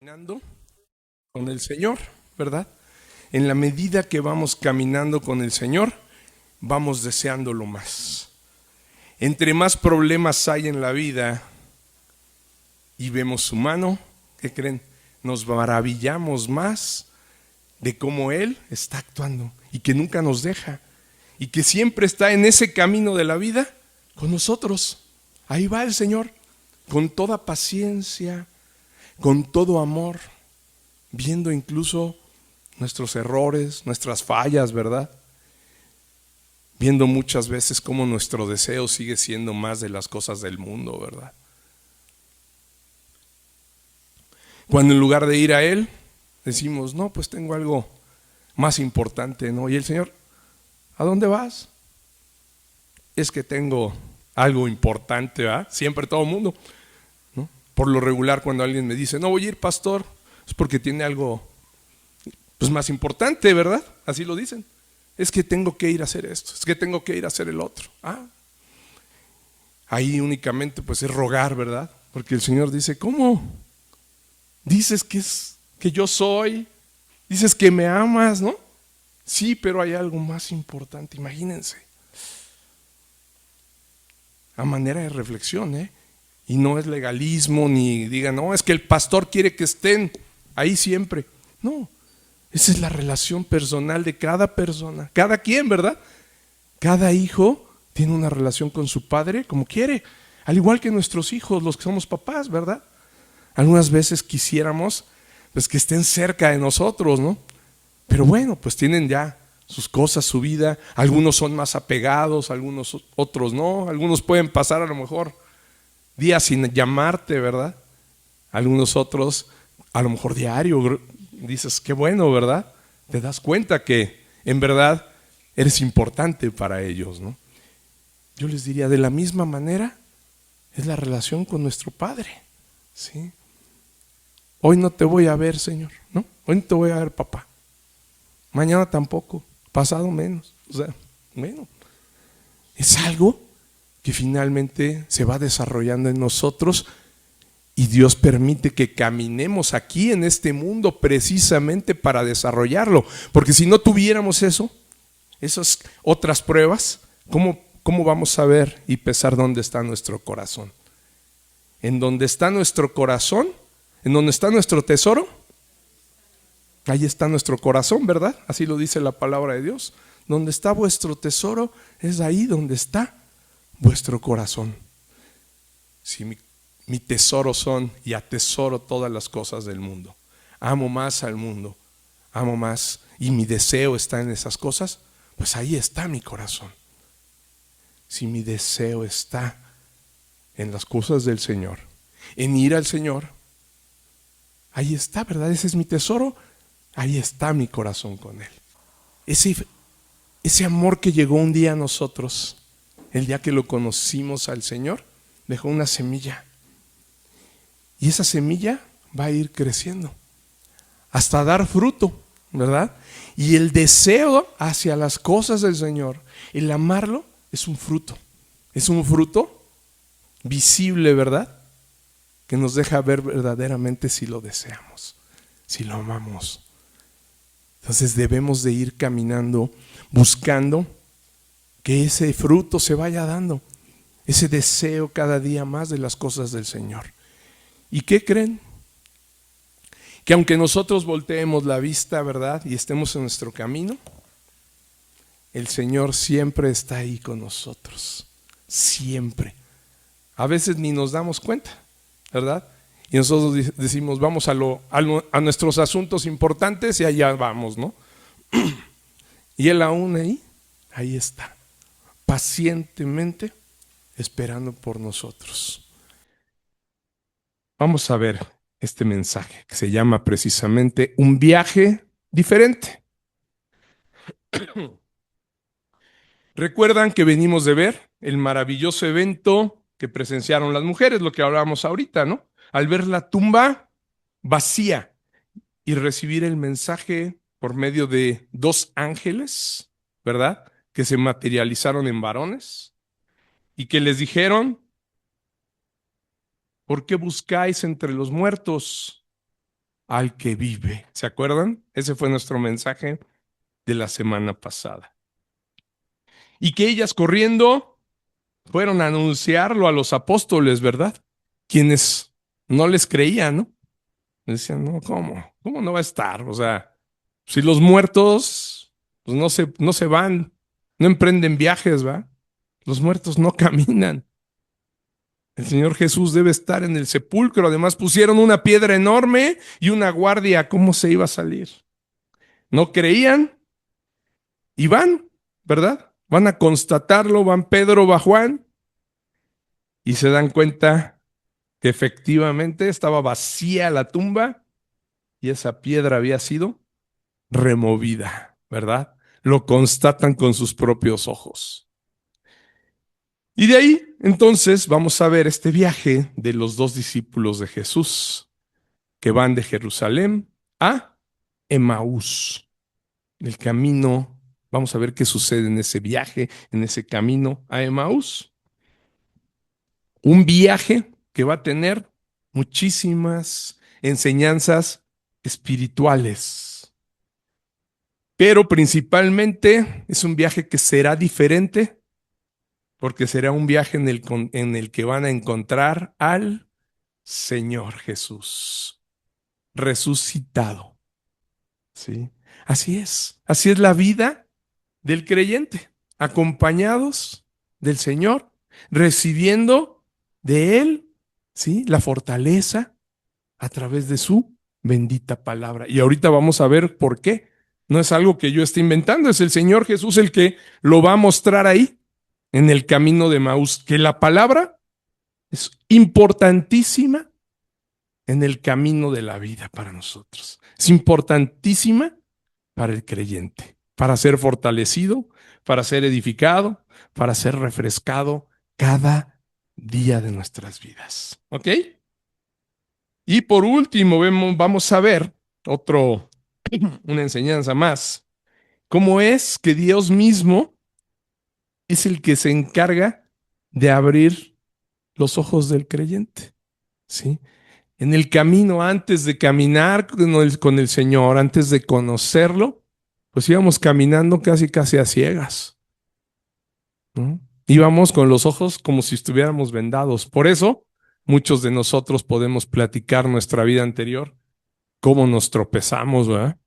Caminando con el Señor, ¿verdad? En la medida que vamos caminando con el Señor, vamos deseándolo más. Entre más problemas hay en la vida y vemos su mano, ¿qué creen? Nos maravillamos más de cómo Él está actuando y que nunca nos deja y que siempre está en ese camino de la vida con nosotros. Ahí va el Señor, con toda paciencia, con todo amor, viendo incluso nuestros errores, nuestras fallas, ¿verdad? Viendo muchas veces cómo nuestro deseo sigue siendo más de las cosas del mundo, ¿verdad? Cuando en lugar de ir a Él, decimos, no, pues tengo algo más importante, ¿no? Y el Señor, ¿a dónde vas? Es que tengo algo importante, ¿verdad? Siempre todo el mundo, ¿no? Por lo regular, cuando alguien me dice, no voy a ir, pastor, es porque tiene algo pues más importante, ¿verdad? Así lo dicen. Es que tengo que ir a hacer esto, es que tengo que ir a hacer el otro. Ahí únicamente pues es rogar, ¿verdad? Porque el Señor dice, ¿cómo? Dices que yo soy, dices que me amas, ¿no? Sí, pero hay algo más importante, imagínense. A manera de reflexión, ¿eh? Y no es legalismo, ni digan, no, es que el pastor quiere que estén ahí siempre. No, esa es la relación personal de cada persona, cada quien, ¿verdad? Cada hijo tiene una relación con su padre como quiere, al igual que nuestros hijos, los que somos papás, ¿verdad? Algunas veces quisiéramos pues que estén cerca de nosotros, ¿no? Pero bueno, pues tienen ya sus cosas, su vida. Algunos son más apegados, algunos otros no. Algunos pueden pasar a lo mejor días sin llamarte, ¿verdad? Algunos otros a lo mejor diario. Dices, qué bueno, ¿verdad? Te das cuenta que en verdad eres importante para ellos, ¿no? Yo les diría, de la misma manera es la relación con nuestro Padre, ¿sí? Hoy no te voy a ver, Señor, ¿no? Hoy no te voy a ver, papá. Mañana tampoco, pasado menos. O sea, bueno, es algo que finalmente se va desarrollando en nosotros y Dios permite que caminemos aquí en este mundo precisamente para desarrollarlo. Porque si no tuviéramos eso, esas otras pruebas, ¿cómo vamos a ver y pesar dónde está nuestro corazón? En donde está nuestro corazón, en donde está nuestro tesoro, ahí está nuestro corazón, ¿verdad? Así lo dice la palabra de Dios. Donde está vuestro tesoro, es ahí donde está vuestro corazón. Si mi tesoro son y atesoro todas las cosas del mundo, amo más al mundo, amo más y mi deseo está en esas cosas, pues ahí está mi corazón. Si mi deseo está en las cosas del Señor, en ir al Señor, ahí está, ¿verdad? Ese es mi tesoro, ahí está mi corazón con Él. Ese amor que llegó un día a nosotros, el día que lo conocimos al Señor, dejó una semilla. Y esa semilla va a ir creciendo hasta dar fruto, ¿verdad? Y el deseo hacia las cosas del Señor, el amarlo, es un fruto. Es un fruto visible, ¿verdad? Que nos deja ver verdaderamente si lo deseamos, si lo amamos. Entonces debemos de ir caminando, buscando que ese fruto se vaya dando, ese deseo cada día más de las cosas del Señor. ¿Y qué creen? Que aunque nosotros volteemos la vista, ¿verdad? Y estemos en nuestro camino, el Señor siempre está ahí con nosotros, siempre. A veces ni nos damos cuenta, ¿verdad? Y nosotros decimos, vamos a nuestros asuntos importantes y allá vamos, ¿no? Y Él aún ahí está, pacientemente esperando por nosotros. Vamos a ver este mensaje que se llama precisamente un viaje diferente. Recuerdan que venimos de ver el maravilloso evento que presenciaron las mujeres, lo que hablábamos ahorita, ¿no? Al ver la tumba vacía y recibir el mensaje por medio de dos ángeles, ¿verdad? Que se materializaron en varones y que les dijeron, ¿por qué buscáis entre los muertos al que vive. ¿Se acuerdan? Ese fue nuestro mensaje de la semana pasada. Y que ellas corriendo fueron a anunciarlo a los apóstoles, ¿verdad? Quienes no les creían, ¿no? Decían, no, ¿cómo? ¿Cómo no va a estar? O sea, si los muertos pues no se van, no emprenden viajes, ¿va? Los muertos no caminan. El Señor Jesús debe estar en el sepulcro. Además pusieron una piedra enorme y una guardia. ¿Cómo se iba a salir? No creían y van, ¿verdad? Van a constatarlo, van Pedro, va Juan y se dan cuenta que efectivamente estaba vacía la tumba y esa piedra había sido removida, ¿verdad? Lo constatan con sus propios ojos. Y de ahí, entonces, vamos a ver este viaje de los dos discípulos de Jesús que van de Jerusalén a Emaús. El camino, vamos a ver qué sucede en ese viaje, en ese camino a Emaús. Un viaje que va a tener muchísimas enseñanzas espirituales, pero principalmente es un viaje que será diferente porque será un viaje en el que van a encontrar al Señor Jesús resucitado. ¿Sí? Así es la vida del creyente, acompañados del Señor, recibiendo de Él, ¿sí? La fortaleza a través de su bendita palabra. Y ahorita vamos a ver por qué. No es algo que yo esté inventando, es el Señor Jesús el que lo va a mostrar ahí en el camino de Maús, que la palabra es importantísima en el camino de la vida para nosotros. Es importantísima para el creyente, para ser fortalecido, para ser edificado, para ser refrescado cada día de nuestras vidas. ¿Ok? Y por último, vamos a ver una enseñanza más. ¿Cómo es que Dios mismo es el que se encarga de abrir los ojos del creyente? ¿Sí? En el camino, antes de caminar con el Señor, antes de conocerlo, pues íbamos caminando casi a ciegas, ¿no? Íbamos con los ojos como si estuviéramos vendados. Por eso, muchos de nosotros podemos platicar nuestra vida anterior, cómo nos tropezamos, ¿verdad?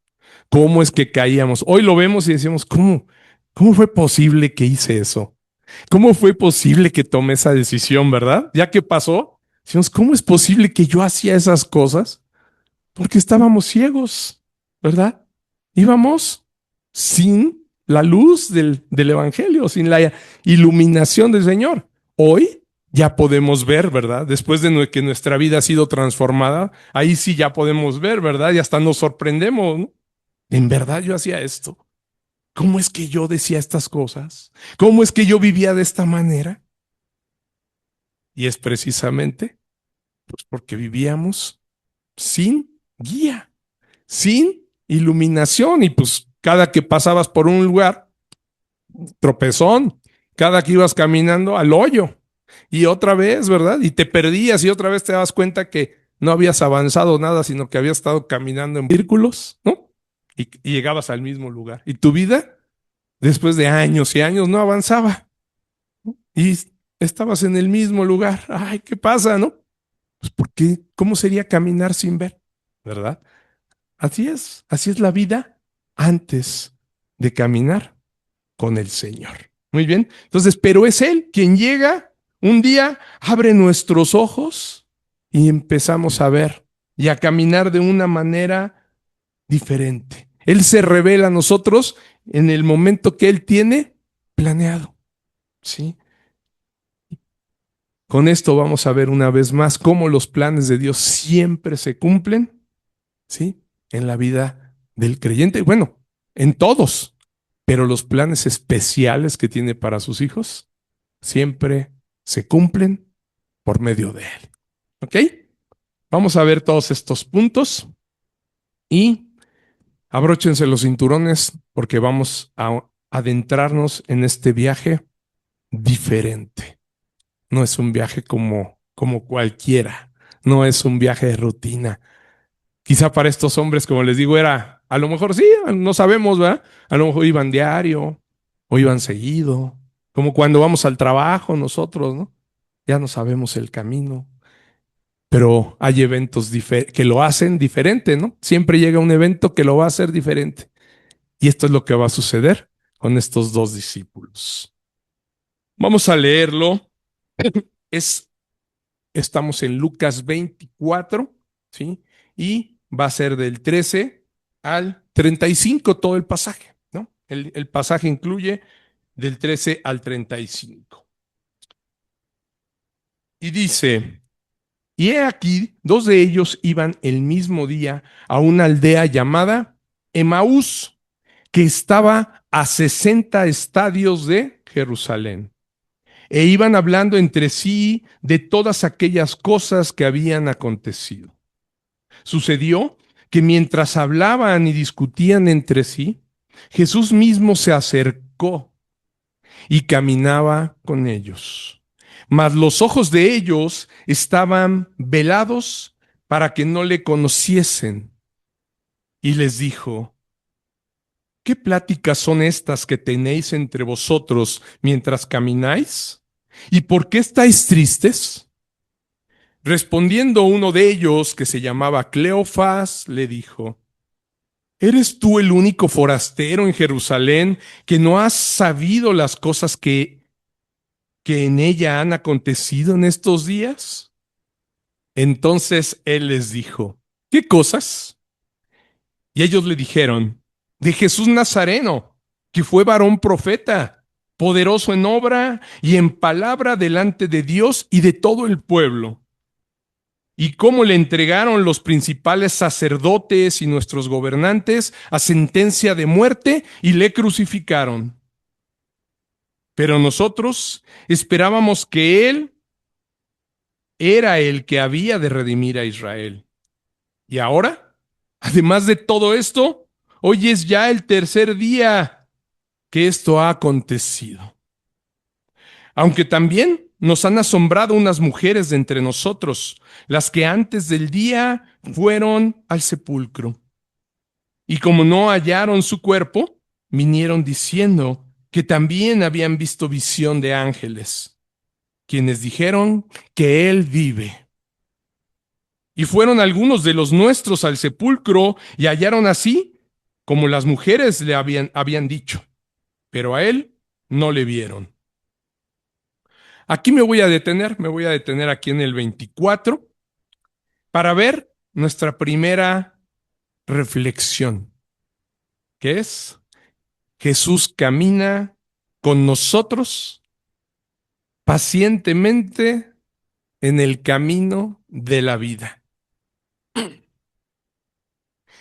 ¿Cómo es que caíamos? Hoy lo vemos y decimos, ¿cómo fue posible que hice eso? ¿Cómo fue posible que tomé esa decisión, verdad? Ya que pasó, decimos, ¿cómo es posible que yo hacía esas cosas? Porque estábamos ciegos, ¿verdad? Íbamos sin la luz del Evangelio, sin la iluminación del Señor. Hoy ya podemos ver, ¿verdad? Después de que nuestra vida ha sido transformada, ahí sí ya podemos ver, ¿verdad? Y hasta nos sorprendemos, ¿no? En verdad yo hacía esto. ¿Cómo es que yo decía estas cosas? ¿Cómo es que yo vivía de esta manera? Y es precisamente pues, porque vivíamos sin guía, sin iluminación. Y pues cada que pasabas por un lugar, tropezón. Cada que ibas caminando al hoyo. Y otra vez, ¿verdad? Y te perdías y otra vez te dabas cuenta que no habías avanzado nada, sino que habías estado caminando en círculos, ¿no? Y llegabas al mismo lugar. Y tu vida, después de años y años, no avanzaba. Y estabas en el mismo lugar. Ay, ¿qué pasa, no? Pues porque, ¿cómo sería caminar sin ver? ¿Verdad? Así es la vida antes de caminar con el Señor. Muy bien, entonces, pero es Él quien llega un día, abre nuestros ojos y empezamos a ver y a caminar de una manera diferente. Él se revela a nosotros en el momento que Él tiene planeado. ¿Sí? Con esto vamos a ver una vez más cómo los planes de Dios siempre se cumplen, ¿sí? En la vida del creyente, bueno, en todos, pero los planes especiales que tiene para sus hijos siempre se cumplen por medio de Él. ¿Ok? Vamos a ver todos estos puntos y abróchense los cinturones porque vamos a adentrarnos en este viaje diferente. No es un viaje como cualquiera, no es un viaje de rutina. Quizá para estos hombres, como les digo, era, a lo mejor sí, no sabemos, ¿verdad? A lo mejor iban diario o iban seguido, como cuando vamos al trabajo nosotros, ¿no? Ya no sabemos el camino, pero hay eventos que lo hacen diferente, ¿no? Siempre llega un evento que lo va a hacer diferente. Y esto es lo que va a suceder con estos dos discípulos. Vamos a leerlo. Es, estamos en Lucas 24, ¿sí? Y va a ser del 13 al 35 todo el pasaje, ¿no? El pasaje incluye del 13 al 35. Y dice, y he aquí, dos de ellos iban el mismo día a una aldea llamada Emaús, que estaba a 60 estadios de Jerusalén. E iban hablando entre sí de todas aquellas cosas que habían acontecido. Sucedió que mientras hablaban y discutían entre sí, Jesús mismo se acercó y caminaba con ellos. Mas los ojos de ellos estaban velados para que no le conociesen. Y les dijo, ¿qué pláticas son estas que tenéis entre vosotros mientras camináis? ¿Y por qué estáis tristes? Respondiendo uno de ellos, que se llamaba Cleofas, le dijo, ¿eres tú el único forastero en Jerusalén que no has sabido las cosas que en ella han acontecido en estos días? Entonces él les dijo, ¿qué cosas? Y ellos le dijeron, de Jesús Nazareno, que fue varón profeta, poderoso en obra y en palabra delante de Dios y de todo el pueblo. Y cómo le entregaron los principales sacerdotes y nuestros gobernantes a sentencia de muerte y le crucificaron. Pero nosotros esperábamos que él era el que había de redimir a Israel. Y ahora, además de todo esto, hoy es ya el tercer día que esto ha acontecido. Aunque también nos han asombrado unas mujeres de entre nosotros, las que antes del día fueron al sepulcro. Y como no hallaron su cuerpo, vinieron diciendo que también habían visto visión de ángeles, quienes dijeron que él vive. Y fueron algunos de los nuestros al sepulcro y hallaron así como las mujeres le habían dicho, pero a él no le vieron. Aquí me voy a detener aquí en el 24 para ver nuestra primera reflexión, que es Jesús camina con nosotros pacientemente en el camino de la vida.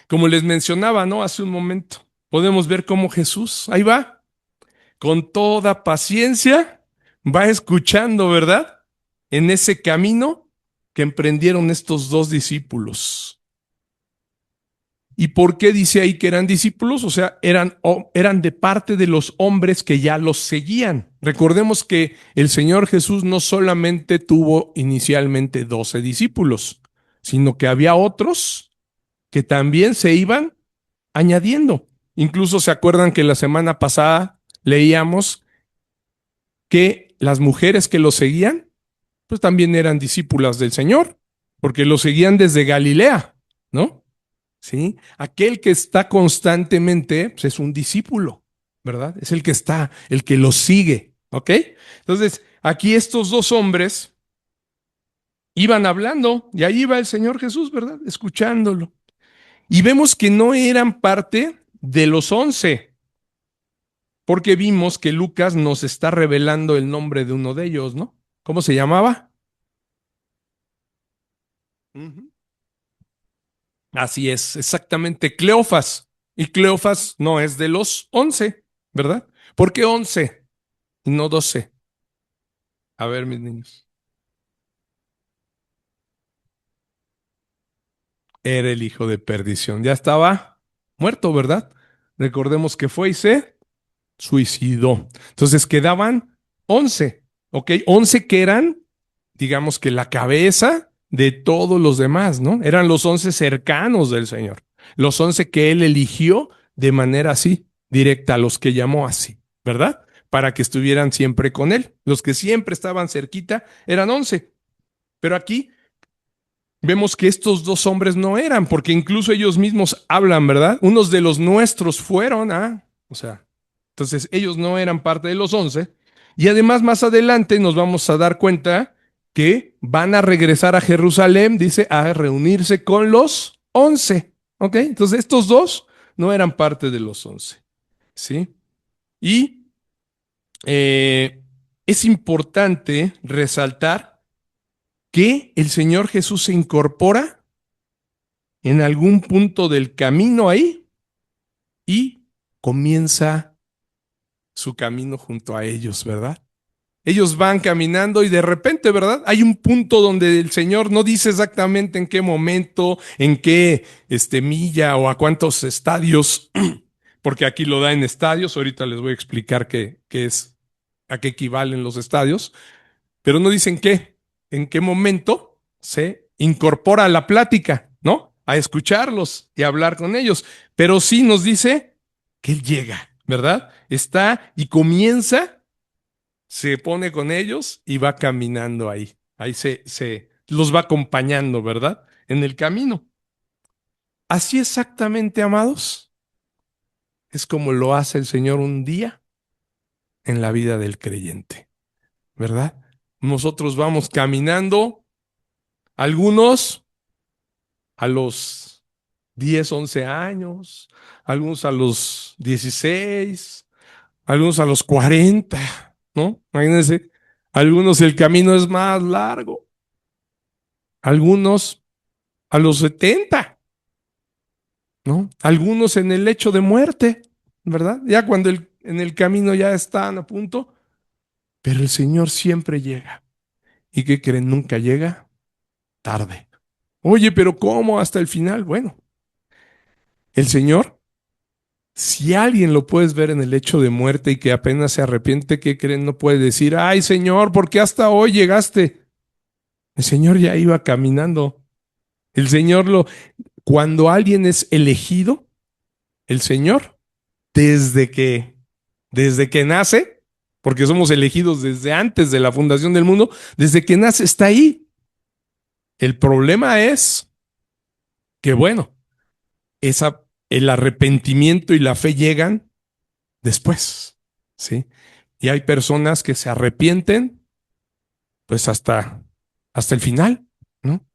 Como les mencionaba, ¿no? Hace un momento, podemos ver cómo Jesús, ahí va, con toda paciencia, va escuchando, ¿verdad? En ese camino que emprendieron estos dos discípulos. ¿Y por qué dice ahí que eran discípulos? O sea, eran de parte de los hombres que ya los seguían. Recordemos que el Señor Jesús no solamente tuvo inicialmente 12 discípulos, sino que había otros que también se iban añadiendo. Incluso se acuerdan que la semana pasada leíamos que las mujeres que lo seguían, pues también eran discípulas del Señor, porque lo seguían desde Galilea, ¿no? ¿Sí? Aquel que está constantemente, pues es un discípulo, ¿verdad? Es el que está, el que lo sigue, ¿ok? Entonces, aquí estos dos hombres iban hablando y ahí iba el Señor Jesús, ¿verdad? Escuchándolo. Y vemos que no eran parte de los 11, porque vimos que Lucas nos está revelando el nombre de uno de ellos, ¿no? ¿Cómo se llamaba? Ujú. Así es, exactamente, Cleofas. Y Cleofas no es de los 11, ¿verdad? ¿Por qué 11 y no 12? A ver, mis niños. Era el hijo de perdición. Ya estaba muerto, ¿verdad? Recordemos que fue y se suicidó. Entonces quedaban 11, ¿ok? 11 que eran, digamos que la cabeza de todos los demás, ¿no? Eran los 11 cercanos del Señor, los 11 que Él eligió de manera así, directa, a los que llamó así, ¿verdad? Para que estuvieran siempre con Él. Los que siempre estaban cerquita eran 11. Pero aquí vemos que estos dos hombres no eran, porque incluso ellos mismos hablan, ¿verdad? Unos de los nuestros fueron, o sea, entonces ellos no eran parte de los 11. Y además más adelante nos vamos a dar cuenta que van a regresar a Jerusalén, dice, a reunirse con los 11. ¿Ok? Entonces estos dos no eran parte de los 11. ¿Sí? Y es importante resaltar que el Señor Jesús se incorpora en algún punto del camino ahí y comienza su camino junto a ellos, ¿verdad? Ellos van caminando y de repente, ¿verdad? Hay un punto donde el Señor no dice exactamente en qué momento, en qué milla o a cuántos estadios, porque aquí lo da en estadios. Ahorita les voy a explicar a qué equivalen los estadios, pero no dicen en qué momento se incorpora a la plática, ¿no? A escucharlos y a hablar con ellos. Pero sí nos dice que Él llega, ¿verdad? Está y comienza, se pone con ellos y va caminando ahí. Ahí se los va acompañando, ¿verdad? En el camino. Así exactamente, amados, es como lo hace el Señor un día en la vida del creyente, ¿verdad? Nosotros vamos caminando, algunos a los 10, 11 años, algunos a los 16, algunos a los 40, ¿no? Imagínense, algunos el camino es más largo, algunos a los 70, ¿no? Algunos en el lecho de muerte, ¿verdad? Ya cuando en el camino ya están a punto, pero el Señor siempre llega. ¿Y qué creen? Nunca llega tarde. Oye, pero ¿cómo hasta el final? Bueno, el Señor, si alguien lo puedes ver en el lecho de muerte y que apenas se arrepiente, ¿qué creen? No puede decir, ay Señor, ¿por qué hasta hoy llegaste? El Señor ya iba caminando. El Señor cuando alguien es elegido, el Señor, desde que, desde que nace, porque somos elegidos desde antes de la fundación del mundo, desde que nace está ahí. El problema es que, bueno, el arrepentimiento y la fe llegan después, ¿sí? Y hay personas que se arrepienten, pues hasta el final, ¿no?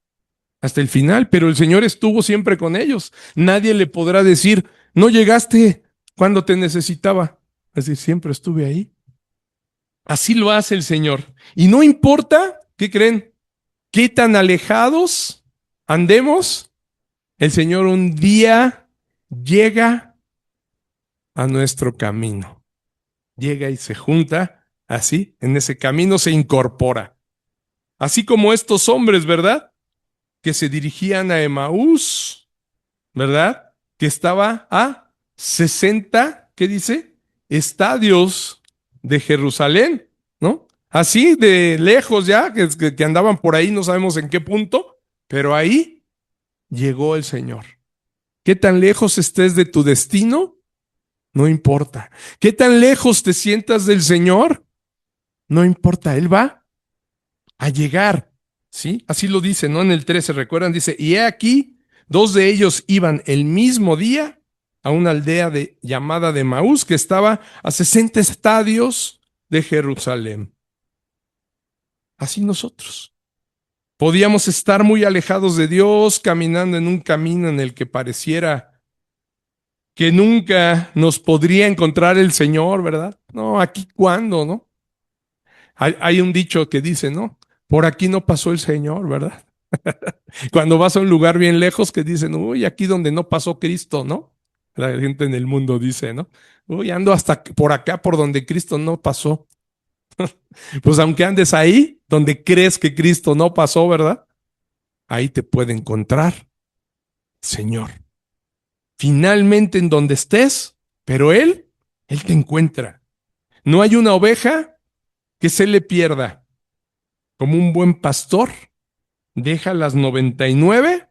Hasta el final, pero el Señor estuvo siempre con ellos. Nadie le podrá decir, no llegaste cuando te necesitaba. Es decir, siempre estuve ahí. Así lo hace el Señor. Y no importa, ¿qué creen? ¿Qué tan alejados andemos? El Señor un día llega a nuestro camino. Llega y se junta, así, en ese camino se incorpora. Así como estos hombres, ¿verdad? Que se dirigían a Emaús, ¿verdad? Que estaba a 60, ¿qué dice? Estadios de Jerusalén, ¿no? Así de lejos ya, que andaban por ahí, no sabemos en qué punto, pero ahí llegó el Señor. ¿Qué tan lejos estés de tu destino? No importa. ¿Qué tan lejos te sientas del Señor? No importa, Él va a llegar, ¿sí? Así lo dice, ¿no? En el 13, ¿recuerdan? Dice, y he aquí, dos de ellos iban el mismo día a una aldea llamada de Maús, que estaba a 60 estadios de Jerusalén. Así nosotros. Podíamos estar muy alejados de Dios, caminando en un camino en el que pareciera que nunca nos podría encontrar el Señor, ¿verdad? No, aquí cuándo, ¿no? Hay un dicho que dice, ¿no? Por aquí no pasó el Señor, ¿verdad? Cuando vas a un lugar bien lejos que dicen, uy, aquí donde no pasó Cristo, ¿no? La gente en el mundo dice, ¿no? Uy, ando hasta por acá, por donde Cristo no pasó. Pues aunque andes ahí, donde crees que Cristo no pasó, ¿verdad? Ahí te puede encontrar, Señor. Finalmente en donde estés, pero Él te encuentra. No hay una oveja que se le pierda. Como un buen pastor, deja las 99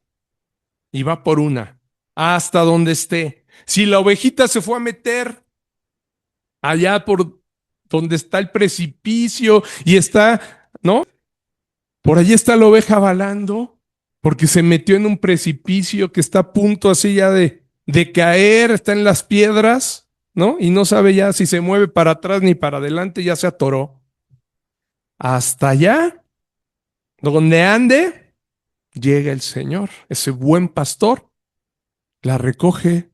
y va por una, hasta donde esté. Si la ovejita se fue a meter allá por donde está el precipicio y está, ¿no? Por allí está la oveja balando, porque se metió en un precipicio que está a punto así ya de caer, está en las piedras, ¿no? Y no sabe ya si se mueve para atrás ni para adelante, ya se atoró. Hasta allá, donde ande, llega el Señor, ese buen pastor, la recoge,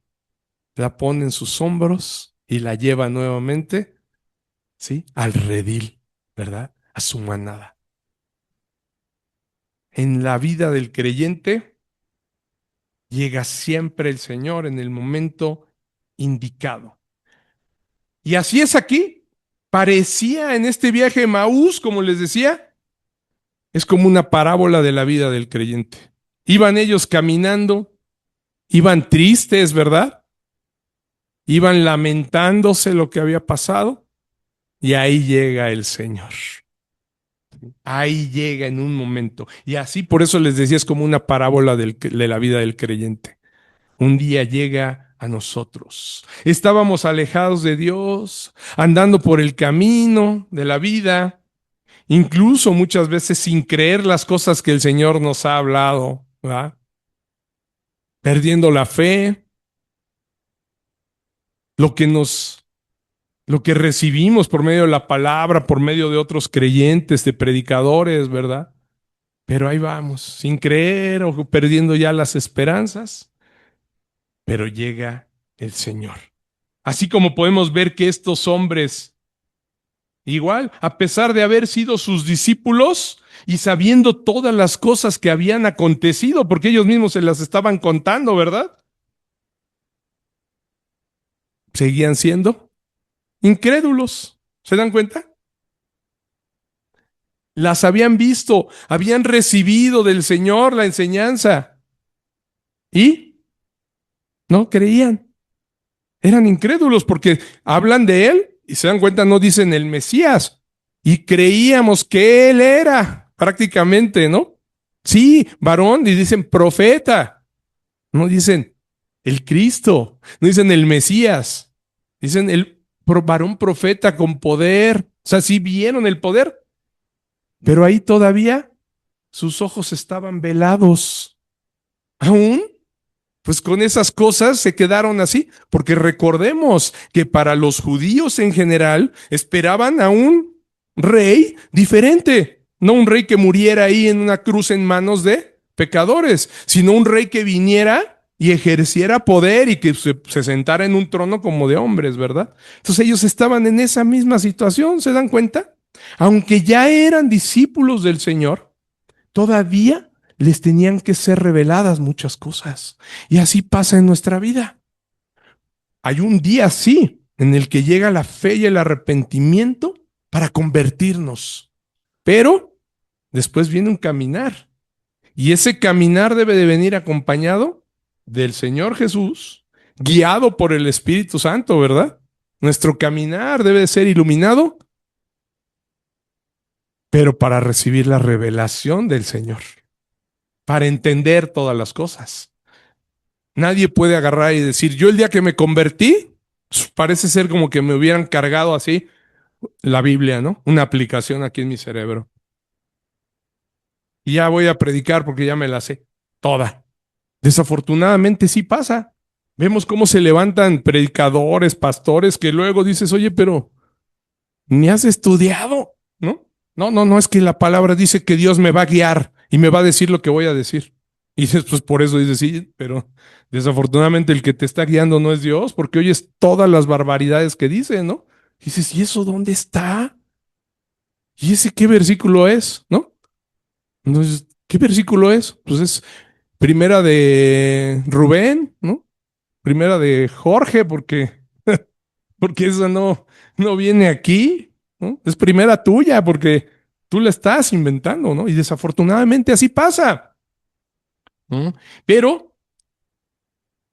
la pone en sus hombros y la lleva nuevamente, ¿sí? Al redil, ¿verdad? A su manada. En la vida del creyente llega siempre el Señor en el momento indicado. Y así es aquí. Parecía en este viaje de Maús, como les decía, es como una parábola de la vida del creyente. Iban ellos caminando, iban tristes, ¿verdad? Iban lamentándose lo que había pasado, y ahí llega el Señor. Ahí llega en un momento. Y así por eso les decía, es como una parábola de la vida del creyente. Un día llega a nosotros. Estábamos alejados de Dios, andando por el camino de la vida, incluso muchas veces sin creer las cosas que el Señor nos ha hablado, ¿verdad? Perdiendo la fe, lo que nos lo que recibimos por medio de la palabra, por medio de otros creyentes, de predicadores, ¿verdad? Pero ahí vamos, sin creer o perdiendo ya las esperanzas, pero llega el Señor. Así como podemos ver que estos hombres, igual, a pesar de haber sido sus discípulos y sabiendo todas las cosas que habían acontecido, porque ellos mismos se las estaban contando, ¿verdad? Seguían siendo incrédulos. ¿Se dan cuenta? Las habían visto, habían recibido del Señor la enseñanza y no creían. Eran incrédulos porque hablan de Él y se dan cuenta, no dicen el Mesías. Y creíamos que Él era prácticamente, ¿no? Sí, varón, y dicen profeta. No dicen el Cristo, no dicen el Mesías. Dicen el varón profeta con poder. O sea, sí vieron el poder, pero ahí todavía sus ojos estaban velados. Aún, pues con esas cosas se quedaron así, porque recordemos que para los judíos en general esperaban a un rey diferente, no un rey que muriera ahí en una cruz en manos de pecadores, sino un rey que viniera y ejerciera poder y que se sentara en un trono como de hombres, ¿verdad? Entonces ellos estaban en esa misma situación, ¿se dan cuenta? Aunque ya eran discípulos del Señor, todavía les tenían que ser reveladas muchas cosas. Y así pasa en nuestra vida. Hay un día sí en el que llega la fe y el arrepentimiento para convertirnos. Pero después viene un caminar. Y ese caminar debe de venir acompañado del Señor Jesús, guiado por el Espíritu Santo, ¿verdad? Nuestro caminar debe de ser iluminado, pero para recibir la revelación del Señor, para entender todas las cosas. Nadie puede agarrar y decir, yo el día que me convertí, parece ser como que me hubieran cargado así la Biblia, ¿no? Una aplicación aquí en mi cerebro. Y ya voy a predicar porque ya me la sé toda. Desafortunadamente sí pasa. Vemos cómo se levantan predicadores, pastores, que luego dices, oye, pero ni has estudiado, ¿no? No, es que la palabra dice que Dios me va a guiar y me va a decir lo que voy a decir. Y dices, pues por eso dices, sí, pero desafortunadamente el que te está guiando no es Dios, porque oyes todas las barbaridades que dice, ¿no? Y dices, ¿y eso dónde está? ¿Y ese qué versículo es? ¿No? Entonces, ¿qué versículo es? Pues es primera de Rubén, ¿no? Primera de Jorge, porque eso no viene aquí, ¿no? Es primera tuya, porque tú la estás inventando, ¿no? Y desafortunadamente así pasa, ¿no? Pero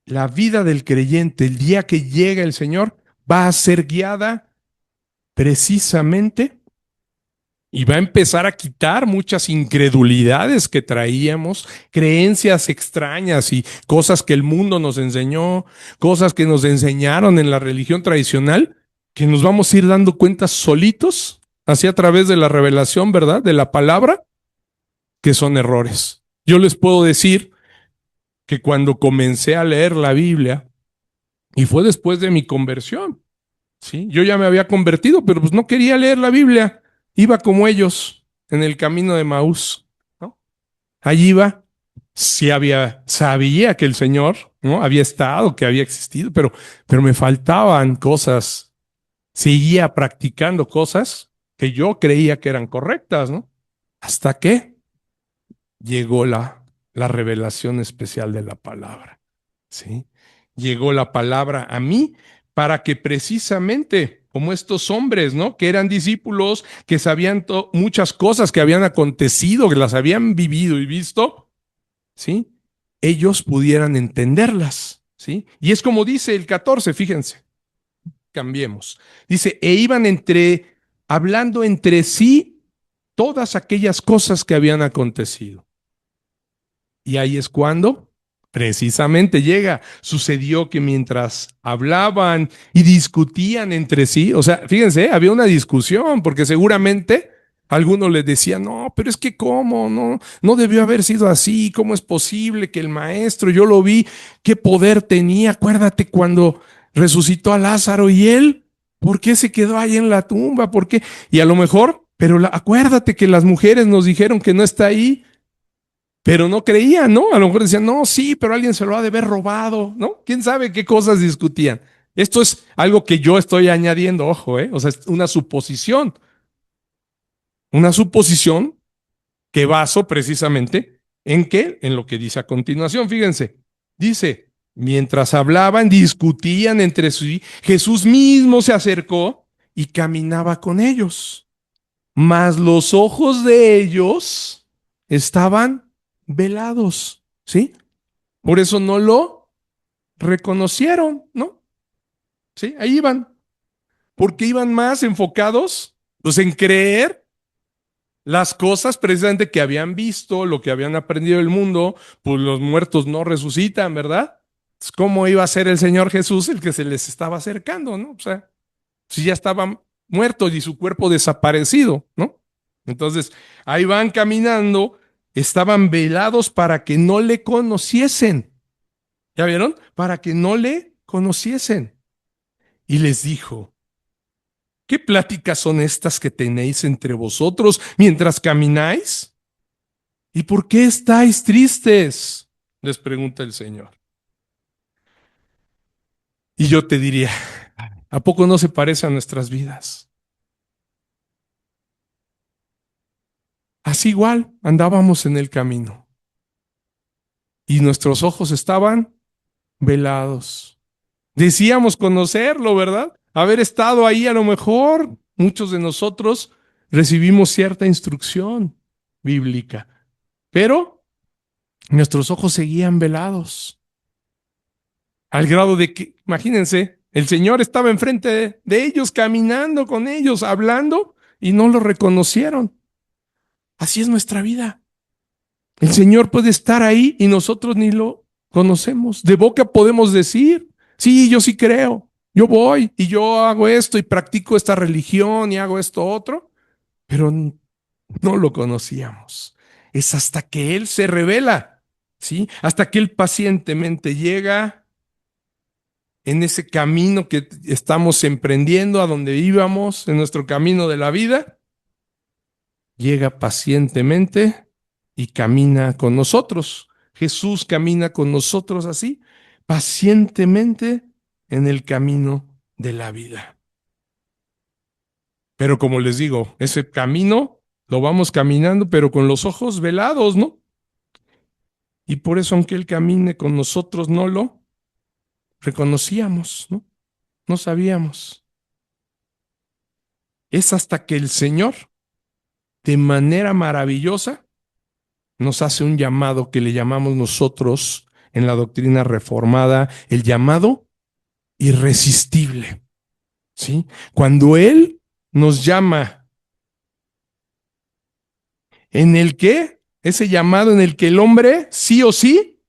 la vida del creyente, el día que llega el Señor, va a ser guiada precisamente Y va a empezar a quitar muchas incredulidades que traíamos, creencias extrañas y cosas que el mundo nos enseñó, cosas que nos enseñaron en la religión tradicional, que nos vamos a ir dando cuenta solitos, así a través de la revelación, ¿verdad? De la palabra, que son errores. Yo les puedo decir que cuando comencé a leer la Biblia, y fue después de mi conversión, ¿sí? Yo ya me había convertido, pero pues no quería leer la Biblia. Iba como ellos en el camino de Maús, ¿no? Allí iba, sí sabía que el Señor, ¿no? Había estado, que había existido, pero me faltaban cosas. Seguía practicando cosas que yo creía que eran correctas, ¿no? Hasta que llegó la revelación especial de la palabra, ¿sí? Llegó la palabra a mí para que precisamente, como estos hombres, ¿no? Que eran discípulos, que sabían muchas cosas que habían acontecido, que las habían vivido y visto, ¿sí? Ellos pudieran entenderlas, ¿sí? Y es como dice el 14, fíjense, cambiemos. Dice, e iban hablando entre sí todas aquellas cosas que habían acontecido. Y ahí es cuando precisamente sucedió que mientras hablaban y discutían entre sí, o sea, fíjense, había una discusión, porque seguramente algunos les decían, no, pero es que cómo, no debió haber sido así, cómo es posible que el maestro, yo lo vi, qué poder tenía, acuérdate cuando resucitó a Lázaro y él, ¿por qué se quedó ahí en la tumba? ¿Por qué? Y a lo mejor, pero acuérdate que las mujeres nos dijeron que no está ahí. Pero no creían, ¿no? A lo mejor decían, no, sí, pero alguien se lo ha de haber robado, ¿no? ¿Quién sabe qué cosas discutían? Esto es algo que yo estoy añadiendo, ojo, ¿eh? O sea, es una suposición que baso precisamente ¿en qué? En lo que dice a continuación, fíjense. Dice, mientras hablaban, discutían entre sí, Jesús mismo se acercó y caminaba con ellos. Mas los ojos de ellos estaban velados, ¿sí? Por eso no lo reconocieron, ¿no? Sí, ahí iban, porque iban más enfocados, pues, en creer las cosas precisamente que habían visto, lo que habían aprendido del mundo, pues los muertos no resucitan, ¿verdad? ¿Cómo iba a ser el Señor Jesús el que se les estaba acercando, ¿no? O sea, si ya estaban muertos y su cuerpo desaparecido, ¿no? Entonces, ahí van caminando, estaban velados para que no le conociesen. ¿Ya vieron? Para que no le conociesen. Y les dijo, ¿qué pláticas son estas que tenéis entre vosotros mientras camináis? ¿Y por qué estáis tristes? Les pregunta el Señor. Y yo te diría, ¿a poco no se parece a nuestras vidas? Así igual andábamos en el camino y nuestros ojos estaban velados. Decíamos conocerlo, ¿verdad? Haber estado ahí a lo mejor. Muchos de nosotros recibimos cierta instrucción bíblica, pero nuestros ojos seguían velados, al grado de que, imagínense, el Señor estaba enfrente de ellos, caminando con ellos, hablando, y no lo reconocieron. Así es nuestra vida. El Señor puede estar ahí y nosotros ni lo conocemos. De boca podemos decir, sí, yo sí creo, yo voy y yo hago esto y practico esta religión y hago esto otro, pero no lo conocíamos. Es hasta que Él se revela, ¿sí? Hasta que Él pacientemente llega en ese camino que estamos emprendiendo, a donde íbamos, en nuestro camino de la vida, llega pacientemente y camina con nosotros. Jesús camina con nosotros así, pacientemente en el camino de la vida. Pero como les digo, ese camino lo vamos caminando, pero con los ojos velados, ¿no? Y por eso, aunque Él camine con nosotros, no lo reconocíamos, ¿no? No sabíamos. Es hasta que el Señor, de manera maravillosa, nos hace un llamado que le llamamos nosotros en la doctrina reformada, el llamado irresistible, ¿sí? Cuando Él nos llama en el que, ese llamado en el que el hombre sí o sí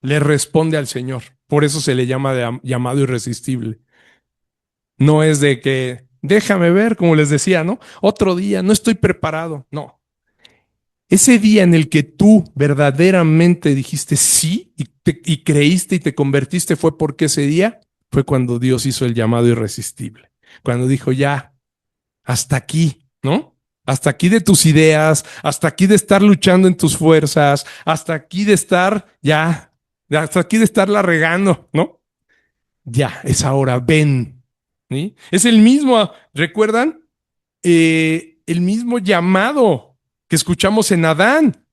le responde al Señor. Por eso se le llama llamado irresistible. No es de que, déjame ver, como les decía, ¿no? Otro día, no estoy preparado. No. Ese día en el que tú verdaderamente dijiste sí y creíste y te convertiste fue porque ese día fue cuando Dios hizo el llamado irresistible. Cuando dijo ya, hasta aquí, ¿no? Hasta aquí de tus ideas, hasta aquí de estar luchando en tus fuerzas, hasta aquí de estar ya, hasta aquí de estarla regando, ¿no? Ya, es ahora, ven. ¿Sí? Es el mismo, ¿recuerdan? El mismo llamado que escuchamos en Adán,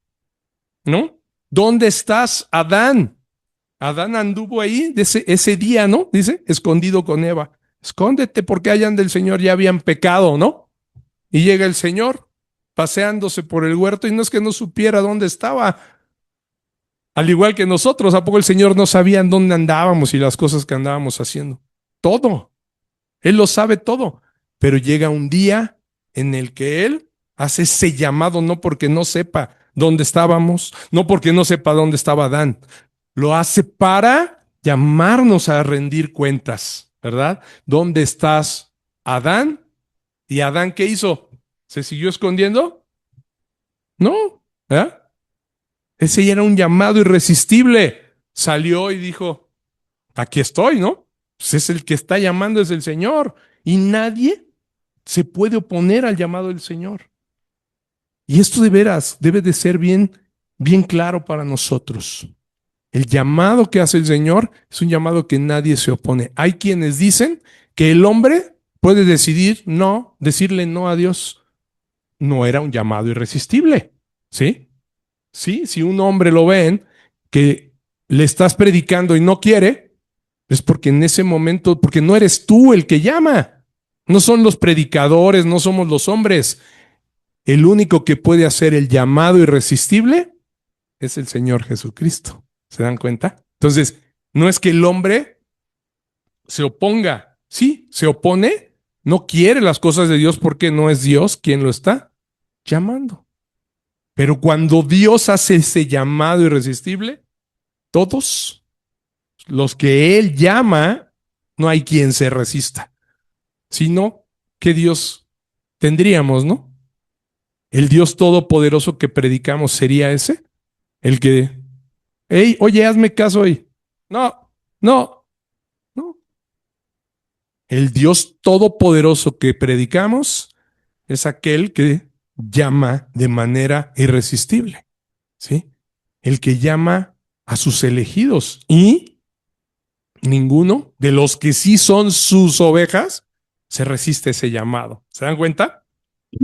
¿no? ¿Dónde estás, Adán? Adán anduvo ahí ese día, ¿no? Dice, escondido con Eva. Escóndete porque hayan del Señor ya habían pecado, ¿no? Y llega el Señor paseándose por el huerto y no es que no supiera dónde estaba. Al igual que nosotros, ¿a poco el Señor no sabía en dónde andábamos y las cosas que andábamos haciendo? Todo. Él lo sabe todo. Pero llega un día en el que Él hace ese llamado no porque no sepa dónde estábamos, no porque no sepa dónde estaba Adán. Lo hace para llamarnos a rendir cuentas, ¿verdad? ¿Dónde estás, Adán? ¿Y Adán qué hizo? ¿Se siguió escondiendo? No, ¿verdad? Ese ya era un llamado irresistible. Salió y dijo, aquí estoy, ¿no? Pues es el que está llamando, es el Señor. Y nadie se puede oponer al llamado del Señor. Y esto de veras debe de ser bien claro para nosotros. El llamado que hace el Señor es un llamado que nadie se opone. Hay quienes dicen que el hombre puede decidir no, decirle no a Dios. No era un llamado irresistible, ¿sí? Sí, si un hombre lo ven que le estás predicando y no quiere, es porque en ese momento, porque no eres tú el que llama. No son los predicadores, no somos los hombres. El único que puede hacer el llamado irresistible es el Señor Jesucristo. ¿Se dan cuenta? Entonces, no es que el hombre se oponga. Sí, se opone, no quiere las cosas de Dios porque no es Dios quien lo está llamando. Pero cuando Dios hace ese llamado irresistible, todos los que Él llama, no hay quien se resista. Sino, ¿qué Dios tendríamos, no? El Dios todopoderoso que predicamos sería ese, el que, hey, oye, hazme caso hoy. No, no, no. El Dios todopoderoso que predicamos es aquel que llama de manera irresistible, ¿sí? El que llama a sus elegidos y ninguno de los que sí son sus ovejas se resiste a ese llamado. ¿Se dan cuenta?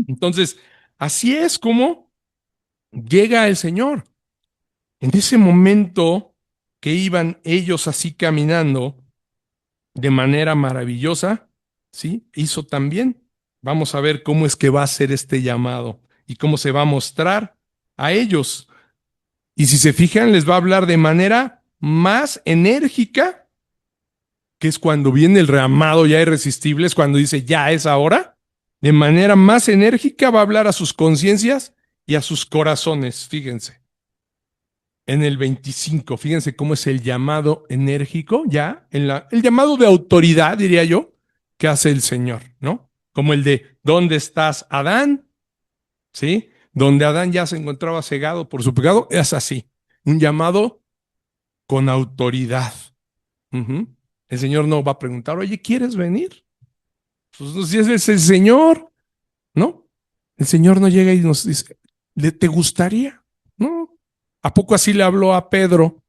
Entonces, así es como llega el Señor. En ese momento que iban ellos así caminando de manera maravillosa, ¿sí? Hizo también. Vamos a ver cómo es que va a ser este llamado y cómo se va a mostrar a ellos. Y si se fijan, les va a hablar de manera más enérgica, que es cuando viene el llamado ya irresistible, es cuando dice ya es ahora. De manera más enérgica va a hablar a sus conciencias y a sus corazones. Fíjense. En el 25, fíjense cómo es el llamado enérgico, ya, el llamado de autoridad, diría yo, que hace el Señor, ¿no? Como el de, ¿dónde estás, Adán? ¿Sí? Donde Adán ya se encontraba cegado por su pecado, es así, un llamado con autoridad. Uh-huh. El Señor no va a preguntar, oye, ¿quieres venir? Pues si es el Señor, ¿no? El Señor no llega y nos dice, ¿te gustaría? No. ¿A poco así le habló a Pedro?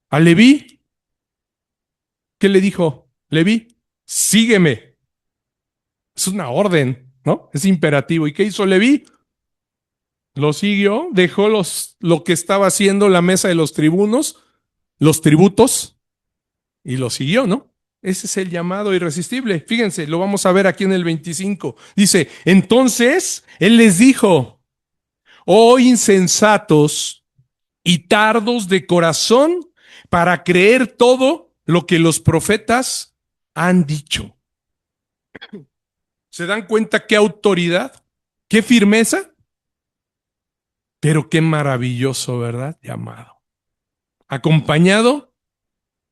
A Leví, ¿qué le dijo? Leví, sígueme. Es una orden, ¿no? Es imperativo. ¿Y qué hizo Leví? Lo siguió, dejó lo que estaba haciendo la mesa de los tribunos, los tributos, y lo siguió, ¿no? Ese es el llamado irresistible. Fíjense, lo vamos a ver aquí en el 25. Dice, entonces él les dijo, oh insensatos y tardos de corazón para creer todo lo que los profetas han dicho. ¿Se dan cuenta qué autoridad? ¿Qué firmeza? Pero qué maravilloso, ¿verdad? Llamado. Acompañado,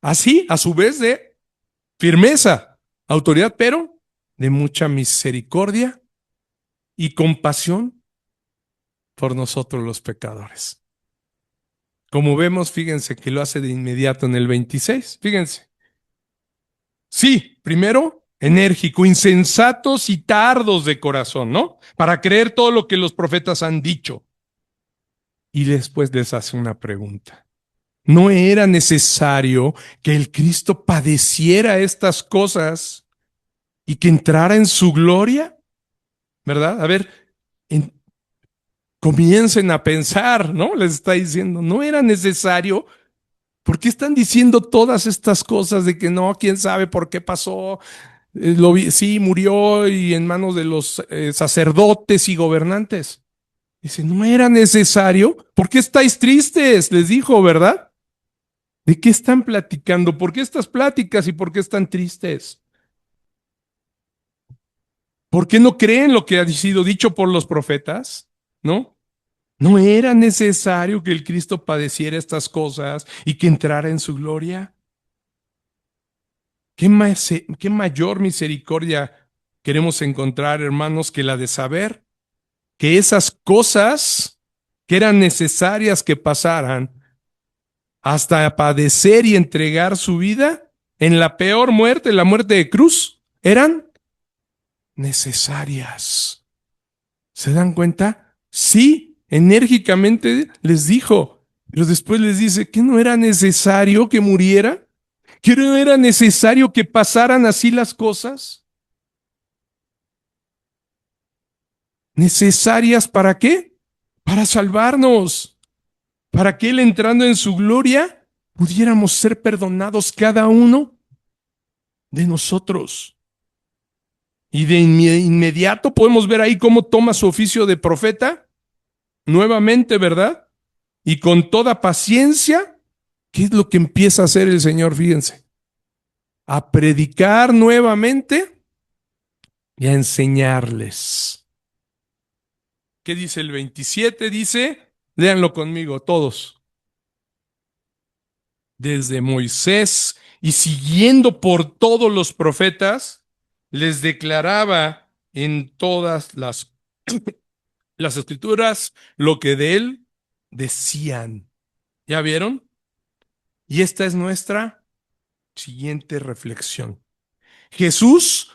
así, a su vez, de firmeza, autoridad, pero de mucha misericordia y compasión por nosotros los pecadores. Como vemos, fíjense que lo hace de inmediato en el 26. Fíjense. Sí, primero, enérgico, insensatos y tardos de corazón, ¿no? Para creer todo lo que los profetas han dicho. Y después les hace una pregunta. ¿No era necesario que el Cristo padeciera estas cosas y que entrara en su gloria? ¿Verdad? A ver, comiencen a pensar, ¿no? Les está diciendo, ¿no era necesario? ¿Por qué están diciendo todas estas cosas de que no, quién sabe por qué pasó? Sí, murió y en manos de los sacerdotes y gobernantes. Dice, no era necesario. ¿Por qué estáis tristes? Les dijo, ¿verdad? ¿De qué están platicando? ¿Por qué estas pláticas y por qué están tristes? ¿Por qué no creen lo que ha sido dicho por los profetas? ¿No? ¿No era necesario que el Cristo padeciera estas cosas y que entrara en su gloria? ¿Qué mayor misericordia queremos encontrar, hermanos, que la de saber que esas cosas que eran necesarias que pasaran hasta padecer y entregar su vida en la peor muerte, la muerte de cruz, eran necesarias? ¿Se dan cuenta? Sí, enérgicamente les dijo, pero después les dice que no era necesario que muriera, que no era necesario que pasaran así las cosas. ¿Necesarias para qué? Para salvarnos, para que Él entrando en su gloria pudiéramos ser perdonados cada uno de nosotros. Y de inmediato podemos ver ahí cómo toma su oficio de profeta, nuevamente, ¿verdad? Y con toda paciencia, ¿qué es lo que empieza a hacer el Señor? Fíjense, a predicar nuevamente y a enseñarles. ¿Qué dice el 27? Dice, léanlo conmigo todos. Desde Moisés y siguiendo por todos los profetas, les declaraba en todas las escrituras lo que de él decían. ¿Ya vieron? Y esta es nuestra siguiente reflexión. Jesús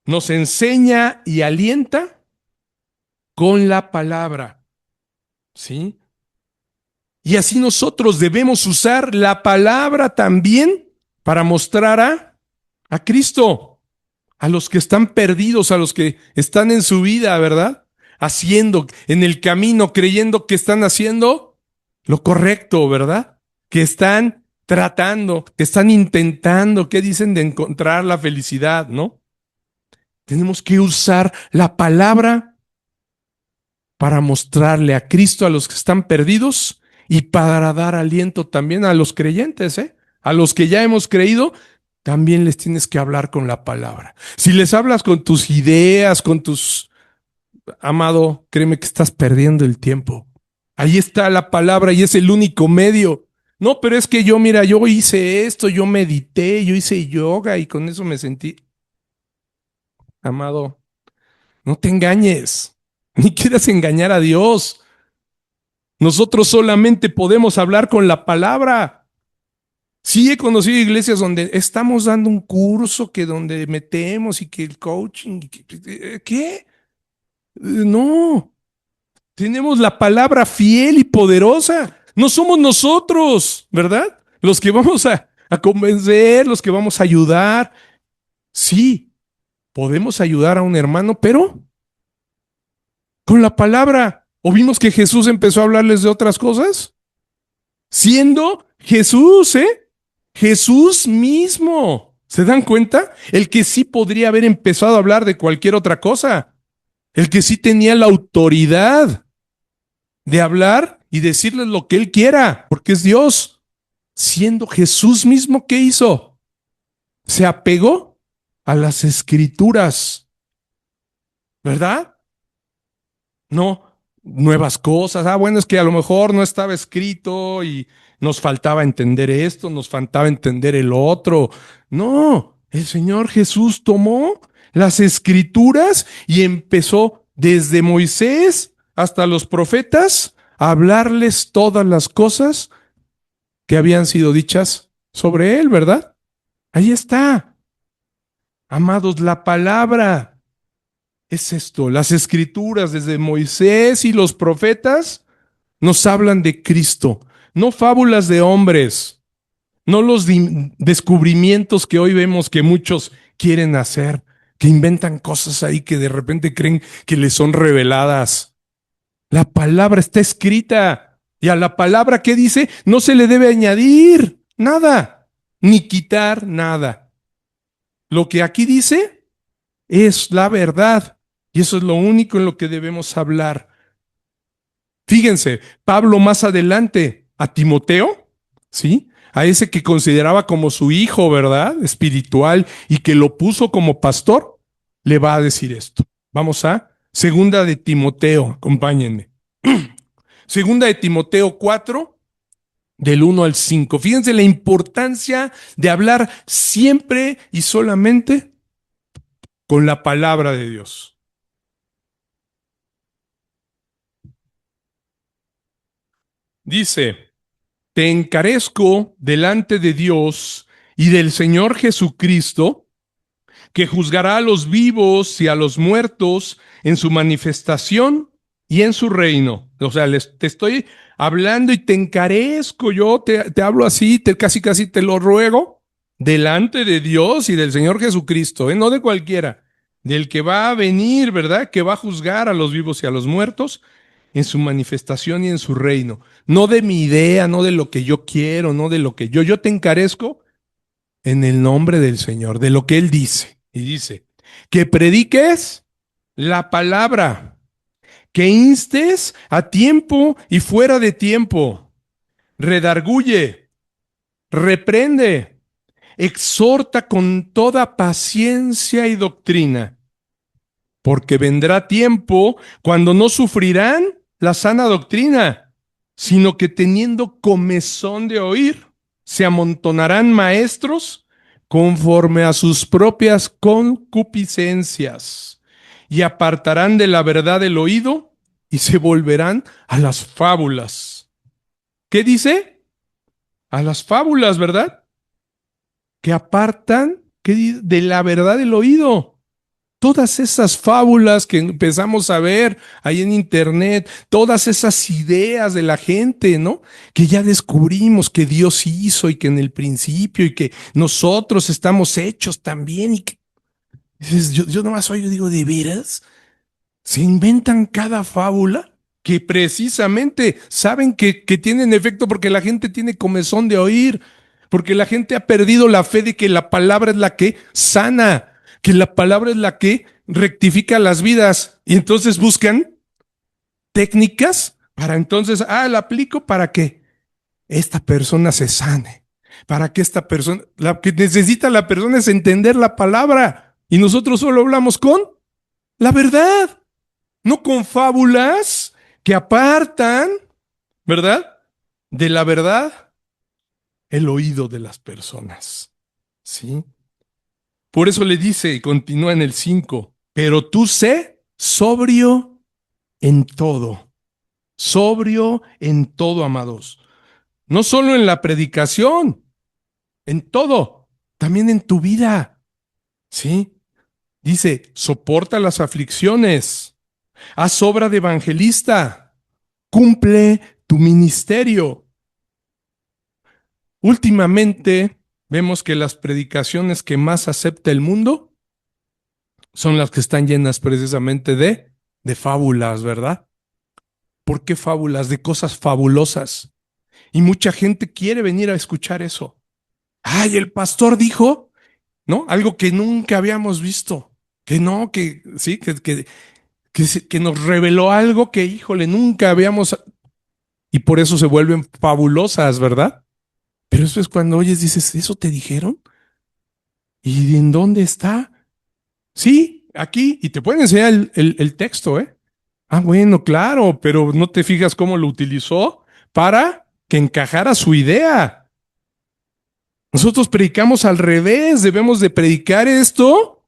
nos enseña y alienta con la palabra, ¿sí? Y así nosotros debemos usar la palabra también para mostrar a Cristo, a los que están perdidos, a los que están en su vida, ¿verdad? Haciendo, en el camino, creyendo que están haciendo lo correcto, ¿verdad? Que están tratando, que están intentando, que dicen de encontrar la felicidad, ¿no? Tenemos que usar la palabra para mostrarle a Cristo a los que están perdidos y para dar aliento también a los creyentes, ¿eh? A los que ya hemos creído, también les tienes que hablar con la palabra. Si les hablas con tus ideas, con tus... Amado, créeme que estás perdiendo el tiempo. Ahí está la palabra y es el único medio. No, pero es que yo, mira, yo hice esto, yo medité, yo hice yoga y con eso me sentí... Amado, no te engañes, ni quieras engañar a Dios. Nosotros solamente podemos hablar con la palabra. Sí he conocido iglesias donde estamos dando un curso que donde metemos y que el coaching, ¿qué? No, tenemos la palabra fiel y poderosa. No somos nosotros, ¿verdad? Los que vamos a convencer, los que vamos a ayudar. Sí, podemos ayudar a un hermano, pero con la palabra. ¿O vimos que Jesús empezó a hablarles de otras cosas? Siendo Jesús, Jesús mismo. ¿Se dan cuenta? El que sí podría haber empezado a hablar de cualquier otra cosa. El que sí tenía la autoridad de hablar y decirles lo que él quiera, porque es Dios. Siendo Jesús mismo, ¿qué hizo? Se apegó a las escrituras. ¿Verdad? No, nuevas cosas. Bueno, es que a lo mejor no estaba escrito y nos faltaba entender esto, nos faltaba entender el otro. No, el Señor Jesús tomó las escrituras y empezó desde Moisés hasta los profetas a hablarles todas las cosas que habían sido dichas sobre él, ¿verdad? Ahí está. Amados, la palabra es esto. Las escrituras desde Moisés y los profetas nos hablan de Cristo, no fábulas de hombres, no los descubrimientos que hoy vemos que muchos quieren hacer, que inventan cosas ahí que de repente creen que les son reveladas. La palabra está escrita y a la palabra que dice no se le debe añadir nada, ni quitar nada. Lo que aquí dice es la verdad y eso es lo único en lo que debemos hablar. Fíjense, Pablo más adelante a Timoteo, ¿sí? A ese que consideraba como su hijo, ¿verdad? Espiritual y que lo puso como pastor, le va a decir esto. Vamos a Segunda de Timoteo, acompáñenme. Segunda de Timoteo 4, del 1 al 5. Fíjense la importancia de hablar siempre y solamente con la palabra de Dios. Dice, te encarezco delante de Dios y del Señor Jesucristo, que juzgará a los vivos y a los muertos en su manifestación y en su reino. O sea, te estoy hablando y te encarezco, yo te hablo así, casi casi te lo ruego, delante de Dios y del Señor Jesucristo, no de cualquiera, del que va a venir, ¿verdad? Que va a juzgar a los vivos y a los muertos en su manifestación y en su reino. No de mi idea, no de lo que yo quiero, no de lo que yo te encarezco en el nombre del Señor, de lo que Él dice. Y dice, que prediques la palabra, que instes a tiempo y fuera de tiempo, redarguye, reprende, exhorta con toda paciencia y doctrina, porque vendrá tiempo cuando no sufrirán la sana doctrina, sino que teniendo comezón de oír, se amontonarán maestros conforme a sus propias concupiscencias y apartarán de la verdad el oído y se volverán a las fábulas. ¿Qué dice? A las fábulas, ¿verdad? Que apartan de la verdad el oído. Todas esas fábulas que empezamos a ver ahí en internet, todas esas ideas de la gente, ¿no? Que ya descubrimos que Dios hizo y que en el principio y que nosotros estamos hechos también y que yo nomás oigo y digo, ¿de veras? Se inventan cada fábula que precisamente saben que tienen efecto porque la gente tiene comezón de oír, porque la gente ha perdido la fe de que la palabra es la que sana, que la palabra es la que rectifica las vidas. Y entonces buscan técnicas para entonces, la aplico para que esta persona se sane, para que esta persona, lo que necesita la persona es entender la palabra. Y nosotros solo hablamos con la verdad. No con fábulas que apartan, ¿verdad? De la verdad, el oído de las personas. ¿Sí? Por eso le dice, y continúa en el 5, pero tú sé sobrio en todo, amados. No solo en la predicación, en todo, también en tu vida. ¿Sí? Dice, soporta las aflicciones, haz obra de evangelista, cumple tu ministerio. Últimamente vemos que las predicaciones que más acepta el mundo son las que están llenas precisamente de fábulas, ¿verdad? ¿Por qué fábulas? De cosas fabulosas. Y mucha gente quiere venir a escuchar eso. Ay, el pastor dijo, ¿no? Algo que nunca habíamos visto. Que no, que sí, que nos reveló algo que, híjole, nunca habíamos. Y por eso se vuelven fabulosas, ¿verdad? Pero eso es cuando oyes, dices, ¿eso te dijeron? ¿Y en dónde está? Sí, aquí. Y te pueden enseñar el texto, ¿eh? Ah, bueno, claro, pero no te fijas cómo lo utilizó para que encajara su idea. Nosotros predicamos al revés, debemos de predicar esto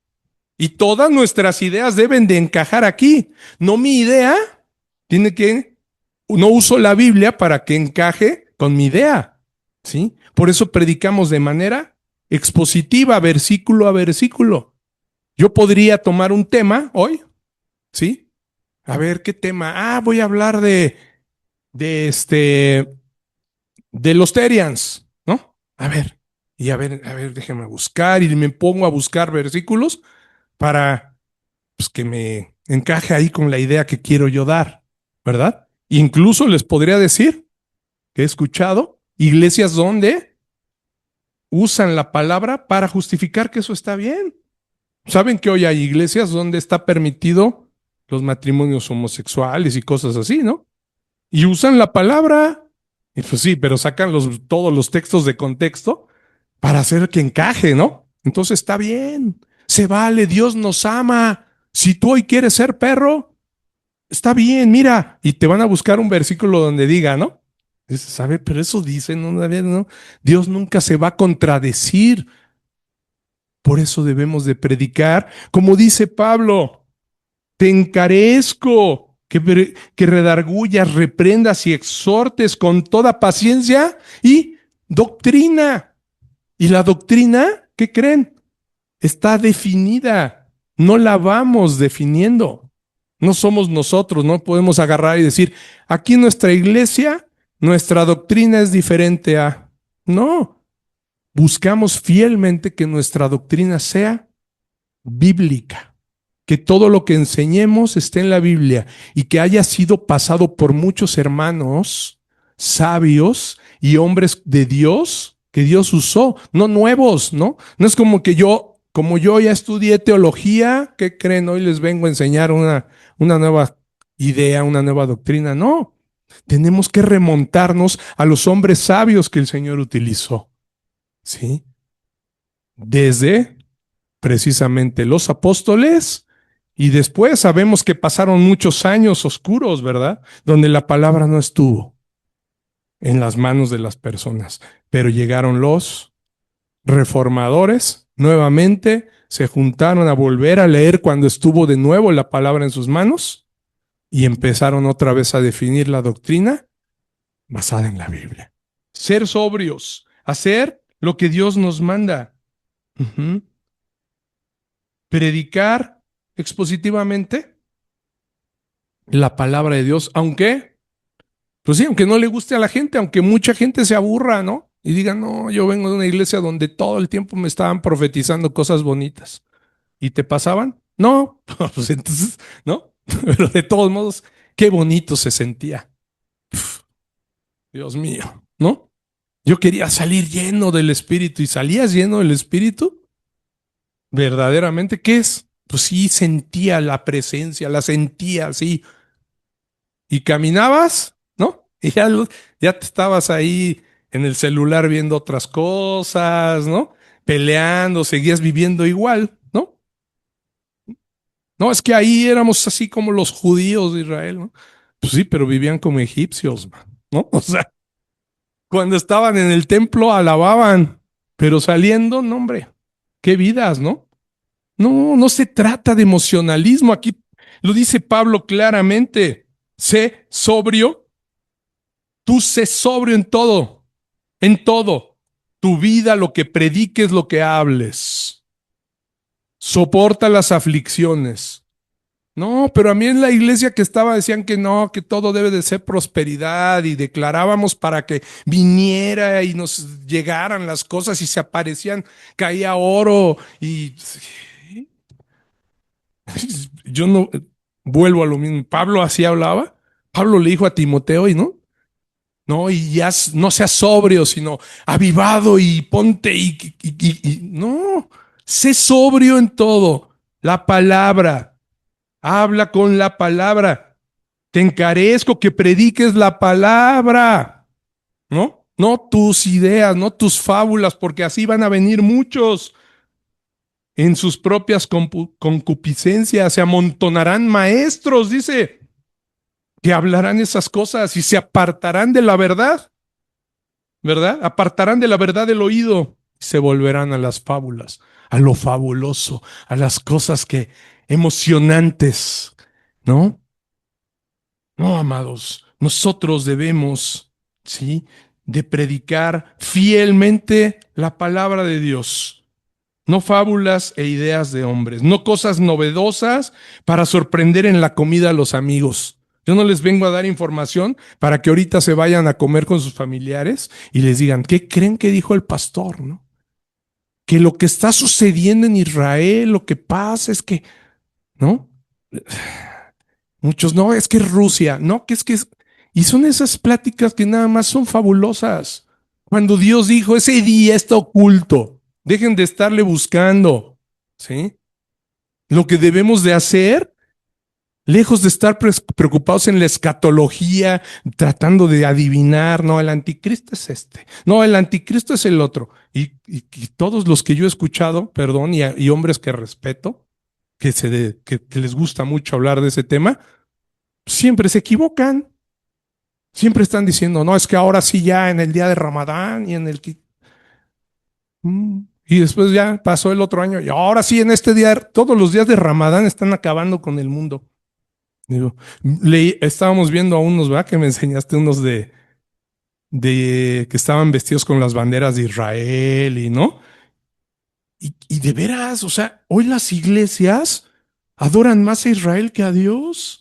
y todas nuestras ideas deben de encajar aquí. No mi idea, tiene que, no uso la Biblia para que encaje con mi idea, ¿sí? Por eso predicamos de manera expositiva, versículo a versículo. Yo podría tomar un tema hoy, ¿sí? A ver, ¿qué tema? Ah, voy a hablar de de los Terians, ¿no? A ver, déjeme buscar y me pongo a buscar versículos para pues, que me encaje ahí con la idea que quiero yo dar, ¿verdad? Incluso les podría decir que he escuchado iglesias donde usan la palabra para justificar que eso está bien. ¿Saben que hoy hay iglesias donde está permitido los matrimonios homosexuales y cosas así, ¿no? Y usan la palabra. Y pues sí, pero sacan todos los textos de contexto para hacer que encaje, ¿no? Entonces está bien, se vale, Dios nos ama. Si tú hoy quieres ser perro, está bien, mira, y te van a buscar un versículo donde diga, ¿no? Dices, a ver, pero eso dice, no, no, Dios nunca se va a contradecir. Por eso debemos de predicar, como dice Pablo, te encarezco que redargullas, reprendas y exhortes con toda paciencia y doctrina. Y la doctrina, ¿qué creen? Está definida. No la vamos definiendo. No somos nosotros, no podemos agarrar y decir, aquí en nuestra iglesia, nuestra doctrina es diferente a... No, buscamos fielmente que nuestra doctrina sea bíblica, que todo lo que enseñemos esté en la Biblia y que haya sido pasado por muchos hermanos sabios y hombres de Dios que Dios usó, no nuevos, ¿no? No es como yo ya estudié teología, ¿qué creen? Hoy les vengo a enseñar una nueva idea, una nueva doctrina. No, tenemos que remontarnos a los hombres sabios que el Señor utilizó, ¿sí? Desde precisamente los apóstoles y después sabemos que pasaron muchos años oscuros, ¿verdad? Donde la palabra no estuvo en las manos de las personas, pero llegaron los reformadores, nuevamente se juntaron a volver a leer cuando estuvo de nuevo la palabra en sus manos y empezaron otra vez a definir la doctrina basada en la Biblia. Ser sobrios, hacer lo que Dios nos manda. Uh-huh. Predicar expositivamente la palabra de Dios, aunque, pues sí, aunque no le guste a la gente, aunque mucha gente se aburra, ¿no? Y diga, no, yo vengo de una iglesia donde todo el tiempo me estaban profetizando cosas bonitas. ¿Y te pasaban? No, pues entonces, ¿no? Pero de todos modos, qué bonito se sentía. Uf, Dios mío, ¿no? Yo quería salir lleno del Espíritu y salías lleno del Espíritu. Verdaderamente, ¿qué es? Pues sí, sentía la presencia, la sentía, sí. Y caminabas, ¿no? Y ya te estabas ahí en el celular viendo otras cosas, ¿no? Peleando, seguías viviendo igual, ¿no? No, es que ahí éramos así como los judíos de Israel, ¿no? Pues sí, pero vivían como egipcios, ¿no? O sea, cuando estaban en el templo alababan, pero saliendo, no, hombre, qué vidas, ¿no? No, no se trata de emocionalismo. Aquí lo dice Pablo claramente. Sé sobrio, tú sé sobrio en todo, en todo. Tu vida, lo que prediques, lo que hables. Soporta las aflicciones. No, pero a mí en la iglesia que estaba decían que no, que todo debe de ser prosperidad y declarábamos para que viniera y nos llegaran las cosas y se aparecían, caía oro y yo no vuelvo a lo mismo. Pablo así hablaba. Pablo le dijo a Timoteo y no, y ya no seas sobrio, sino avivado y ponte no, sé sobrio en todo. La palabra, habla con la palabra. Te encarezco que prediques la palabra, ¿no? No tus ideas, no tus fábulas, porque así van a venir muchos. En sus propias concupiscencias se amontonarán maestros, dice. que hablarán esas cosas y se apartarán de la verdad, ¿verdad? Apartarán de la verdad el oído y se volverán a las fábulas, a lo fabuloso, a las cosas que emocionantes, ¿no? No, amados, nosotros debemos, ¿sí?, de predicar fielmente la palabra de Dios. No fábulas e ideas de hombres, no cosas novedosas para sorprender en la comida a los amigos. Yo no les vengo a dar información para que ahorita se vayan a comer con sus familiares y les digan, ¿qué creen que dijo el pastor? ¿No? Que lo que está sucediendo en Israel, lo que pasa es que, ¿no? Muchos, no, es que es Rusia, no, que es que es... Y son esas pláticas que nada más son fabulosas. Cuando Dios dijo, ese día está oculto, dejen de estarle buscando, ¿sí? Lo que debemos de hacer, lejos de estar preocupados en la escatología, tratando de adivinar, no, el anticristo es este, no, el anticristo es el otro. Y todos los que yo he escuchado, perdón, y hombres que respeto, que les gusta mucho hablar de ese tema, siempre se equivocan. Siempre están diciendo, no, es que ahora sí ya en el día de Ramadán y en el que... Y después ya pasó el otro año y ahora sí en este día, todos los días de Ramadán están acabando con el mundo. Digo, estábamos viendo a unos, ¿verdad? Que me enseñaste unos de que estaban vestidos con las banderas de Israel y no. Y de veras, o sea, hoy las iglesias adoran más a Israel que a Dios.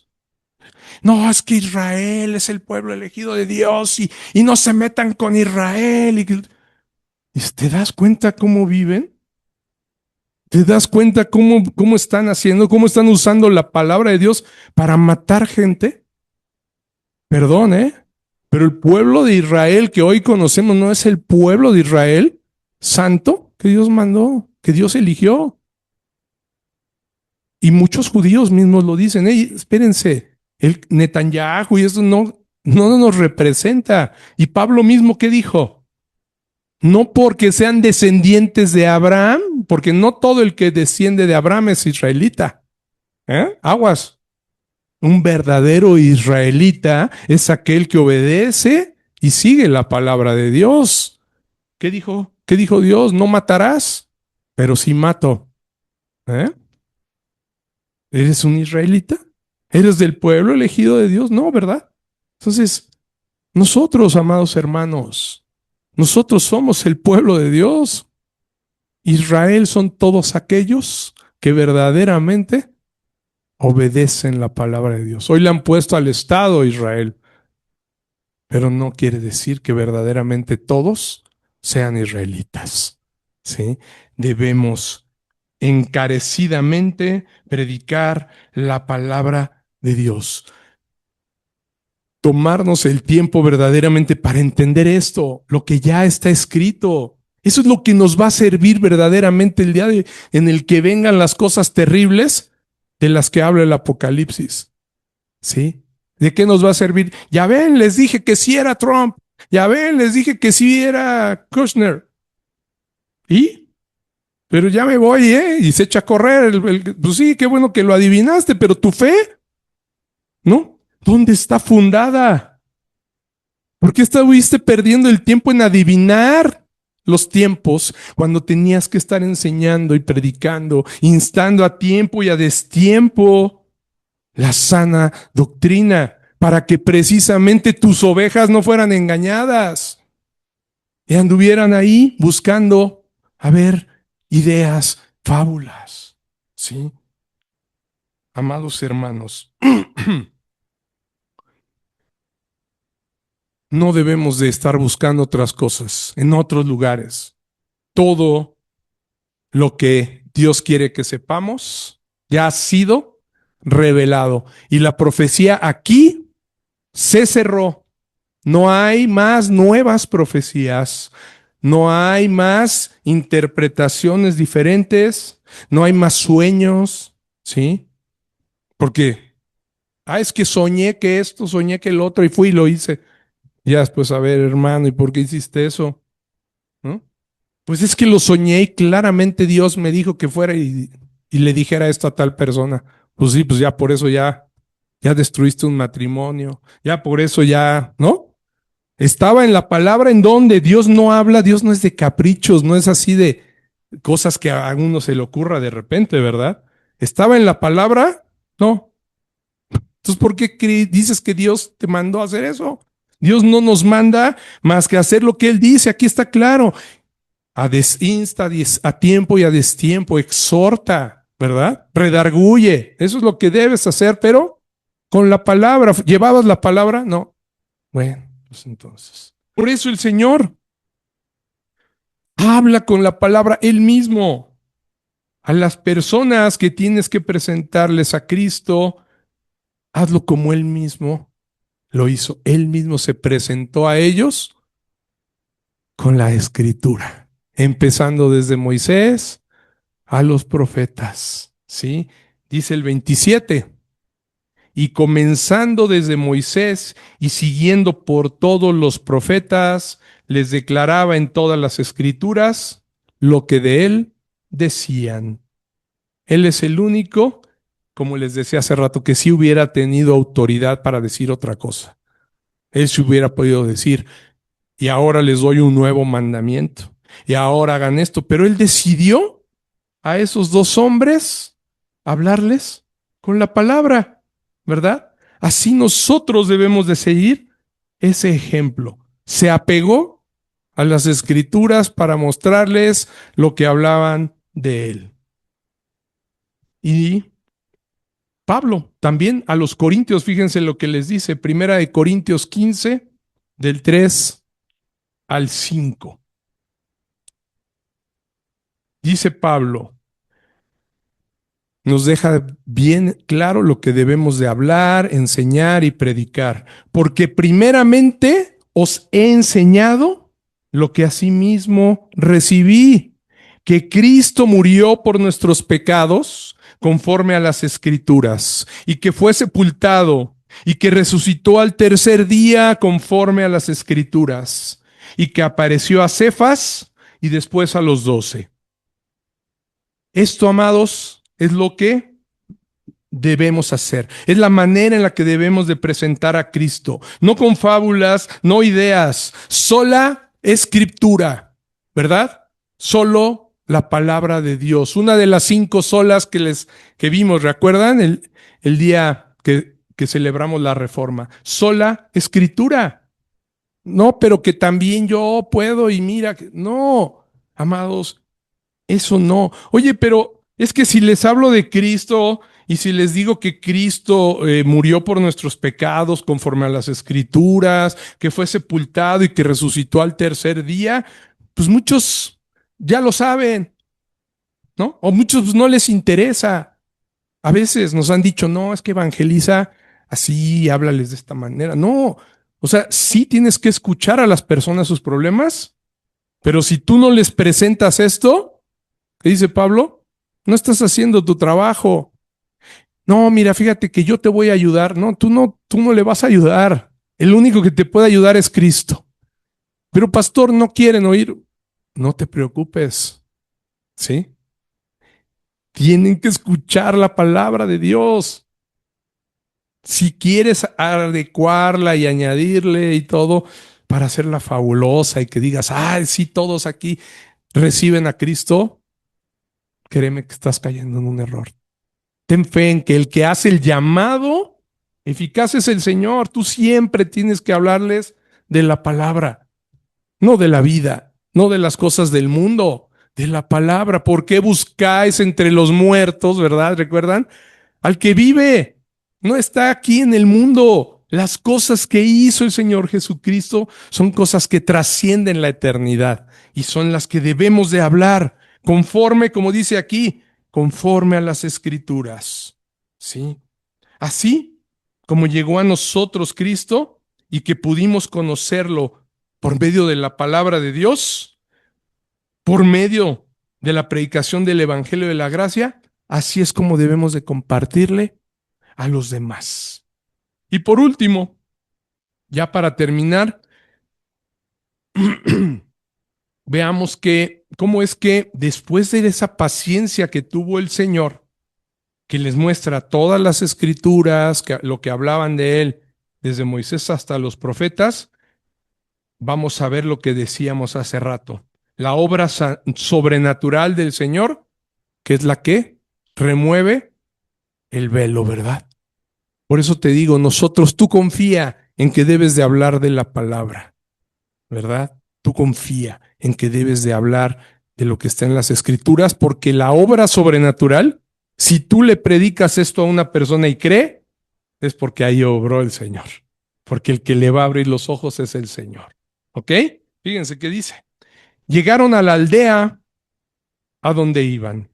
No, es que Israel es el pueblo elegido de Dios y no se metan con Israel. ¿Y te das cuenta cómo viven? ¿Te das cuenta cómo están haciendo, cómo están usando la palabra de Dios para matar gente? Perdón, ¿eh? Pero el pueblo de Israel que hoy conocemos no es el pueblo de Israel santo que Dios mandó, que Dios eligió. Y muchos judíos mismos lo dicen, hey, espérense, el Netanyahu y eso no nos representa. Y Pablo mismo, ¿qué dijo? No porque sean descendientes de Abraham, porque no todo el que desciende de Abraham es israelita. Aguas. Un verdadero israelita es aquel que obedece y sigue la palabra de Dios. ¿Qué dijo? ¿Qué dijo Dios? No matarás, pero sí mato. ¿Eh? ¿Eres un israelita? ¿Eres del pueblo elegido de Dios? No, ¿verdad? Entonces, nosotros, amados hermanos, nosotros somos el pueblo de Dios. Israel son todos aquellos que verdaderamente obedecen la palabra de Dios. Hoy le han puesto al Estado Israel, pero no quiere decir que verdaderamente todos sean israelitas. ¿Sí? Debemos encarecidamente predicar la palabra de Dios. Tomarnos el tiempo verdaderamente para entender esto, lo que ya está escrito. Eso es lo que nos va a servir verdaderamente el día en el que vengan las cosas terribles de las que habla el Apocalipsis. ¿Sí? ¿De qué nos va a servir? Ya ven, les dije que sí era Trump. Ya ven, les dije que sí era Kushner. ¿Y? Pero ya me voy, ¿eh? Y se echa a correr. Pues sí, qué bueno que lo adivinaste, pero tu fe, ¿no? ¿Dónde está fundada? ¿Por qué estuviste perdiendo el tiempo en adivinar los tiempos cuando tenías que estar enseñando y predicando, instando a tiempo y a destiempo la sana doctrina para que precisamente tus ovejas no fueran engañadas y anduvieran ahí buscando, a ver, ideas, fábulas? ¿Sí? Amados hermanos, no debemos de estar buscando otras cosas en otros lugares. Todo lo que Dios quiere que sepamos ya ha sido revelado. Y la profecía aquí se cerró. No hay más nuevas profecías. No hay más interpretaciones diferentes. No hay más sueños. ¿Sí? Porque, es que soñé que esto, soñé que el otro y fui y lo hice. Ya después, a ver, hermano, ¿y por qué hiciste eso? ¿No? Pues es que lo soñé y claramente Dios me dijo que fuera y le dijera esto a tal persona. Pues sí, pues ya por eso ya ya destruiste un matrimonio, ya por eso ya, ¿no? Estaba en la palabra en donde Dios no habla, Dios no es de caprichos, no es así de cosas que a uno se le ocurra de repente, ¿verdad? Estaba en la palabra, no. Entonces, ¿por qué dices que Dios te mandó a hacer eso? Dios no nos manda más que hacer lo que Él dice, aquí está claro. Insta a tiempo y a destiempo, exhorta, ¿verdad? Redarguye, eso es lo que debes hacer, pero con la palabra, ¿llevabas la palabra? No. Bueno, pues entonces. Por eso el Señor habla con la palabra Él mismo. A las personas que tienes que presentarles a Cristo, hazlo como Él mismo lo hizo. Él mismo se presentó a ellos con la escritura, empezando desde Moisés a los profetas, ¿sí? Dice el 27, y comenzando desde Moisés y siguiendo por todos los profetas, les declaraba en todas las escrituras lo que de él decían. Él es el único, como les decía hace rato, que sí hubiera tenido autoridad para decir otra cosa. Él se hubiera podido decir, y ahora les doy un nuevo mandamiento, y ahora hagan esto, pero él decidió a esos dos hombres hablarles con la palabra, ¿verdad? Así nosotros debemos de seguir ese ejemplo. Se apegó a las escrituras para mostrarles lo que hablaban de él. Y Pablo también a los corintios, fíjense lo que les dice, primera de Corintios 15, del 3 al 5. Dice Pablo, nos deja bien claro lo que debemos de hablar, enseñar y predicar, porque primeramente os he enseñado lo que asimismo recibí, que Cristo murió por nuestros pecados conforme a las Escrituras, y que fue sepultado, y que resucitó al tercer día conforme a las Escrituras, y que apareció a Cefas y después a los 12. Esto, amados, es lo que debemos hacer. Es la manera en la que debemos de presentar a Cristo. No con fábulas, no ideas, sola escritura, ¿verdad? Solo la palabra de Dios. Una de las 5 solas que vimos, ¿recuerdan? El día que celebramos la reforma. Sola escritura. No, pero que también yo puedo y mira, no, amados, eso no. Oye, pero es que si les hablo de Cristo y si les digo que Cristo murió por nuestros pecados conforme a las Escrituras, que fue sepultado y que resucitó al tercer día, pues muchos ya lo saben, ¿no? O muchos pues, no les interesa. A veces nos han dicho, no, es que evangeliza así, háblales de esta manera. No, o sea, sí tienes que escuchar a las personas sus problemas, pero si tú no les presentas esto, ¿qué dice Pablo? No estás haciendo tu trabajo. No, mira, fíjate que yo te voy a ayudar. No, tú no le vas a ayudar. El único que te puede ayudar es Cristo. Pero pastor, no quieren oír. No te preocupes, ¿sí? Tienen que escuchar la palabra de Dios. Si quieres adecuarla y añadirle y todo para hacerla fabulosa y que digas, ah, sí, todos aquí reciben a Cristo, créeme que estás cayendo en un error. Ten fe en que el que hace el llamado eficaz es el Señor. Tú siempre tienes que hablarles de la palabra, no de la vida, no de las cosas del mundo, de la palabra. ¿Por qué buscáis entre los muertos, verdad? ¿Recuerdan? Al que vive, no está aquí en el mundo. Las cosas que hizo el Señor Jesucristo son cosas que trascienden la eternidad y son las que debemos de hablar conforme, como dice aquí, conforme a las Escrituras. ¿Sí? Así como llegó a nosotros Cristo y que pudimos conocerlo por medio de la palabra de Dios, por medio de la predicación del Evangelio de la Gracia, así es como debemos de compartirle a los demás. Y por último, ya para terminar, veamos cómo es que después de esa paciencia que tuvo el Señor, que les muestra todas las escrituras, lo que hablaban de él, desde Moisés hasta los profetas, vamos a ver lo que decíamos hace rato. La obra sobrenatural del Señor, que es la que remueve el velo, ¿verdad? Por eso te digo, tú confía en que debes de hablar de la palabra, ¿verdad? Tú confía en que debes de hablar de lo que está en las escrituras, porque la obra sobrenatural, si tú le predicas esto a una persona y cree, es porque ahí obró el Señor, porque el que le va a abrir los ojos es el Señor. ¿Ok? Fíjense qué dice. Llegaron a la aldea a donde iban,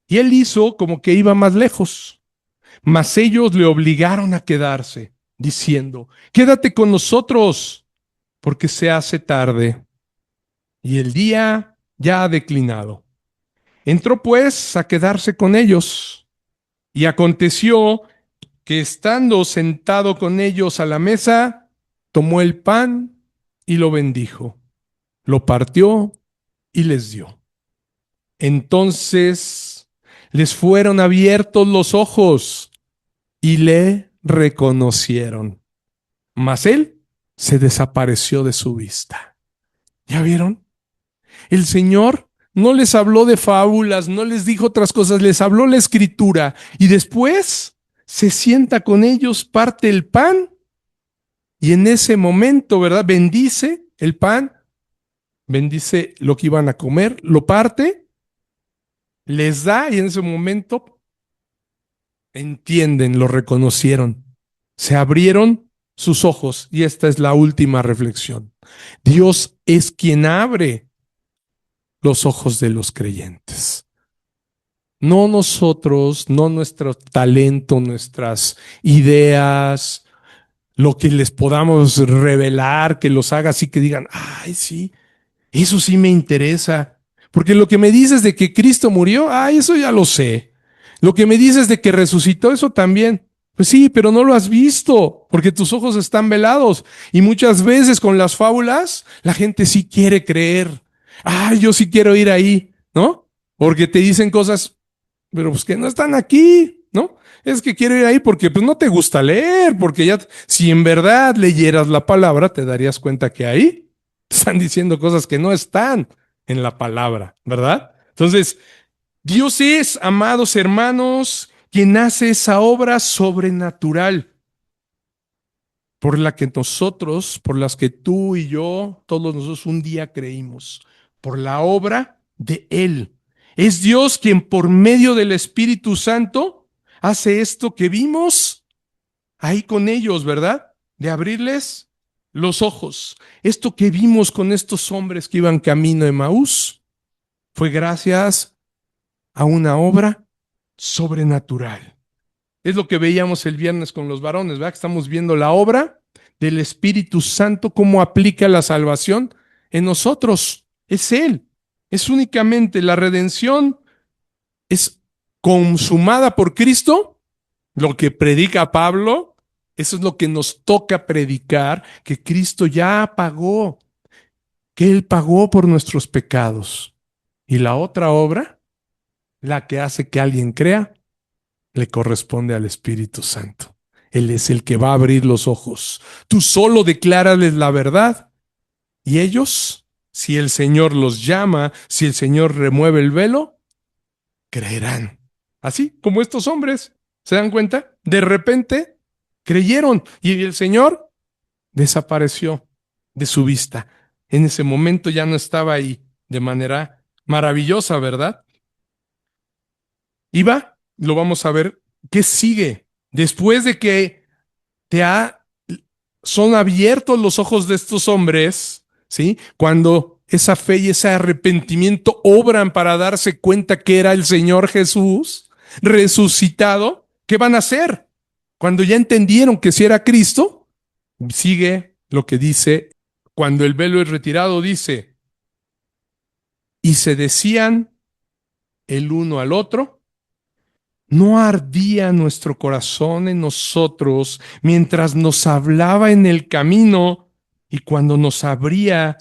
y él hizo como que iba más lejos, mas ellos le obligaron a quedarse, diciendo, quédate con nosotros, porque se hace tarde, y el día ya ha declinado. Entró pues a quedarse con ellos, y aconteció que estando sentado con ellos a la mesa, tomó el pan y lo bendijo, lo partió y les dio. Entonces les fueron abiertos los ojos y le reconocieron, mas él se desapareció de su vista. ¿Ya vieron? El Señor no les habló de fábulas, no les dijo otras cosas, les habló la escritura y después se sienta con ellos, parte el pan y en ese momento, ¿verdad? Bendice el pan, bendice lo que iban a comer, lo parte, les da y en ese momento entienden, lo reconocieron, se abrieron sus ojos y esta es la última reflexión. Dios es quien abre los ojos de los creyentes. No nosotros, no nuestro talento, nuestras ideas, lo que les podamos revelar, que los haga así que digan, ay, sí, eso sí me interesa. Porque lo que me dices de que Cristo murió, ay, eso ya lo sé. Lo que me dices de que resucitó, eso también. Pues sí, pero no lo has visto, porque tus ojos están velados. Y muchas veces con las fábulas, la gente sí quiere creer. Ay, yo sí quiero ir ahí, ¿no? Porque te dicen cosas, pero pues que no están aquí, ¿no? Es que quiero ir ahí porque pues no te gusta leer, porque ya, si en verdad leyeras la palabra, te darías cuenta que ahí están diciendo cosas que no están en la palabra, ¿verdad? Entonces, Dios es, amados hermanos, quien hace esa obra sobrenatural por la que nosotros, por las que tú y yo, todos nosotros un día creímos, por la obra de Él. Es Dios quien por medio del Espíritu Santo hace esto que vimos ahí con ellos, ¿verdad? De abrirles los ojos. Esto que vimos con estos hombres que iban camino de Emaús fue gracias a una obra sobrenatural. Es lo que veíamos el viernes con los varones, ¿verdad? Que estamos viendo la obra del Espíritu Santo, cómo aplica la salvación en nosotros. Es Él. Es únicamente la redención, es consumada por Cristo, lo que predica Pablo, eso es lo que nos toca predicar, que Cristo ya pagó, que Él pagó por nuestros pecados. Y la otra obra, la que hace que alguien crea, le corresponde al Espíritu Santo. Él es el que va a abrir los ojos. Tú solo declárales la verdad y ellos, si el Señor los llama, si el Señor remueve el velo, creerán. Así como estos hombres, ¿se dan cuenta? De repente creyeron y el Señor desapareció de su vista. En ese momento ya no estaba ahí de manera maravillosa, ¿verdad? Iba, lo vamos a ver, ¿qué sigue? Después de que son abiertos los ojos de estos hombres, ¿sí? Cuando esa fe y ese arrepentimiento obran para darse cuenta que era el Señor Jesús resucitado, ¿qué van a hacer? Cuando ya entendieron que si era Cristo, sigue lo que dice, cuando el velo es retirado, dice, y se decían el uno al otro, ¿no ardía nuestro corazón en nosotros mientras nos hablaba en el camino y cuando nos abría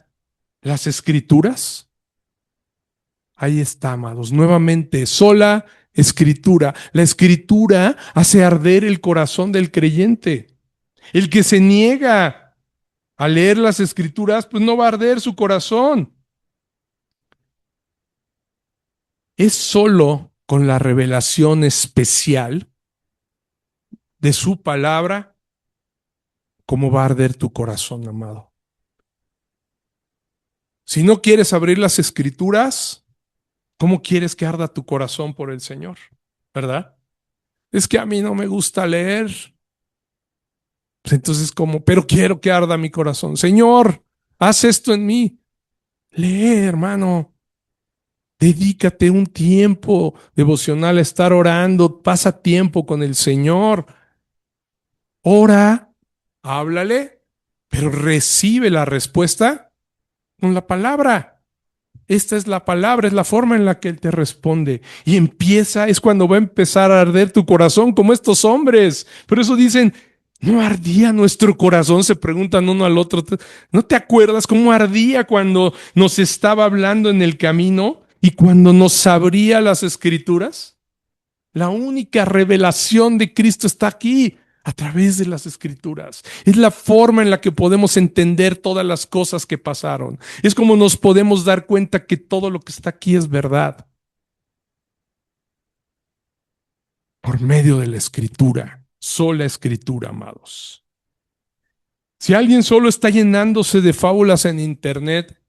las escrituras? Ahí está, amados, nuevamente sola escritura. La escritura hace arder el corazón del creyente. El que se niega a leer las escrituras, pues no va a arder su corazón. Es solo con la revelación especial de su palabra cómo va a arder tu corazón, amado. Si no quieres abrir las escrituras, ¿cómo quieres que arda tu corazón por el Señor? ¿Verdad? Es que a mí no me gusta leer. Pues entonces, ¿cómo? Pero quiero que arda mi corazón. Señor, haz esto en mí. Lee, hermano. Dedícate un tiempo devocional a estar orando. Pasa tiempo con el Señor. Ora, háblale, pero recibe la respuesta con la palabra. Esta es la palabra, es la forma en la que Él te responde. Y empieza, es cuando va a empezar a arder tu corazón como estos hombres. Por eso dicen, ¿no ardía nuestro corazón? Se preguntan uno al otro. ¿No te acuerdas cómo ardía cuando nos estaba hablando en el camino y cuando nos abría las escrituras? La única revelación de Cristo está aquí, a través de las escrituras. Es la forma en la que podemos entender todas las cosas que pasaron. Es como nos podemos dar cuenta que todo lo que está aquí es verdad. Por medio de la escritura, sola escritura, amados. Si alguien solo está llenándose de fábulas en internet,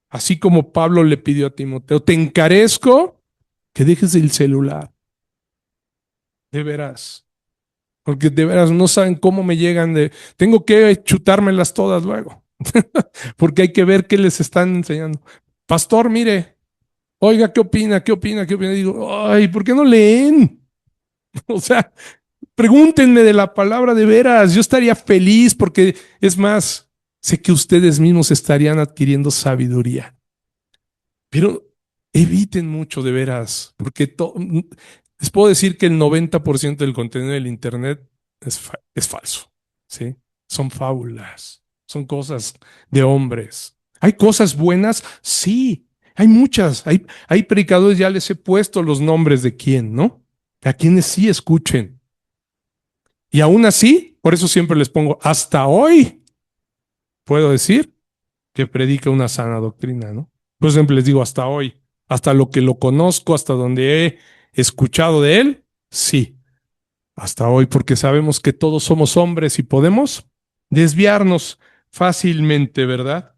así como Pablo le pidió a Timoteo, te encarezco que dejes el celular. De veras. Porque de veras no saben cómo me llegan de... Tengo que chutármelas todas luego. Porque hay que ver qué les están enseñando. Pastor, mire, oiga, ¿qué opina? ¿Qué opina? ¿Qué opina? Digo, ay, ¿por qué no leen? O sea, pregúntenme de la palabra de veras. Yo estaría feliz porque, es más, sé que ustedes mismos estarían adquiriendo sabiduría. Pero eviten mucho de veras, porque les puedo decir que el 90% del contenido del Internet es falso, ¿sí? Son fábulas, son cosas de hombres. ¿Hay cosas buenas? Sí, hay muchas. Hay predicadores, ya les he puesto los nombres de quién, ¿no? A quienes sí escuchen. Y aún así, por eso siempre les pongo, hasta hoy, puedo decir que predica una sana doctrina, ¿no? Por ejemplo, les digo hasta hoy, hasta lo que lo conozco, hasta donde he escuchado de él, sí, hasta hoy, porque sabemos que todos somos hombres y podemos desviarnos fácilmente, ¿verdad?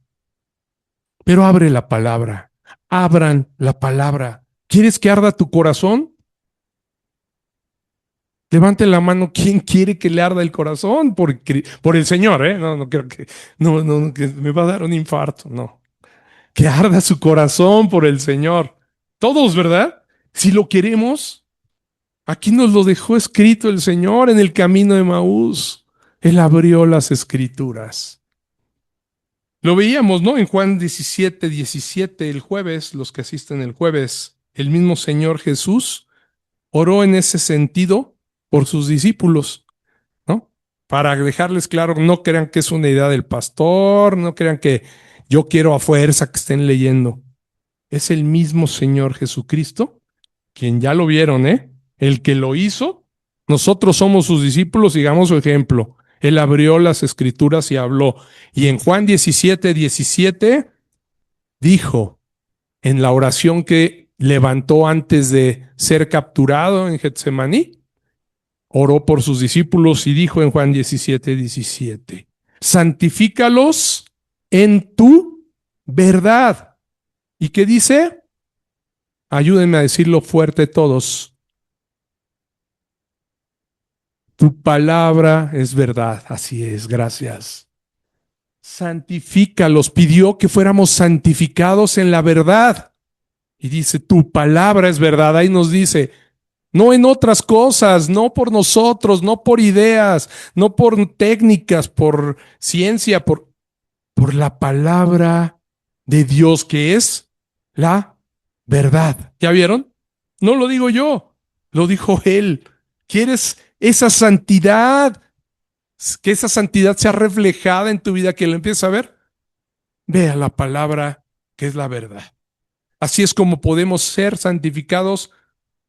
Pero abre la palabra, abran la palabra. ¿Quieres que arda tu corazón? Levante la mano, ¿quién quiere que le arda el corazón? Por el Señor, ¿eh? No creo que, que me va a dar un infarto, no. Que arda su corazón por el Señor. Todos, ¿verdad? Si lo queremos, aquí nos lo dejó escrito el Señor en el camino de Maús. Él abrió las escrituras. Lo veíamos, ¿no? En Juan 17:17, el jueves, los que asisten el jueves, el mismo Señor Jesús oró en ese sentido por sus discípulos, ¿no? Para dejarles claro, no crean que es una idea del pastor, no crean que yo quiero a fuerza que estén leyendo. Es el mismo Señor Jesucristo, quien ya lo vieron, ¿eh? El que lo hizo, nosotros somos sus discípulos, sigamos su ejemplo. Él abrió las escrituras y habló. Y en Juan 17:17 dijo, en la oración que levantó antes de ser capturado en Getsemaní, oró por sus discípulos y dijo en Juan 17:17, santifícalos en tu verdad. ¿Y qué dice? Ayúdenme a decirlo fuerte todos. Tu palabra es verdad. Así es, gracias. Santifícalos. Pidió que fuéramos santificados en la verdad. Y dice, tu palabra es verdad. Ahí nos dice, no en otras cosas, no por nosotros, no por ideas, no por técnicas, por ciencia, por la palabra de Dios que es la verdad. ¿Ya vieron? No lo digo yo, lo dijo Él. ¿Quieres esa santidad? Que esa santidad sea reflejada en tu vida, que lo empieces a ver. Vea la palabra que es la verdad. Así es como podemos ser santificados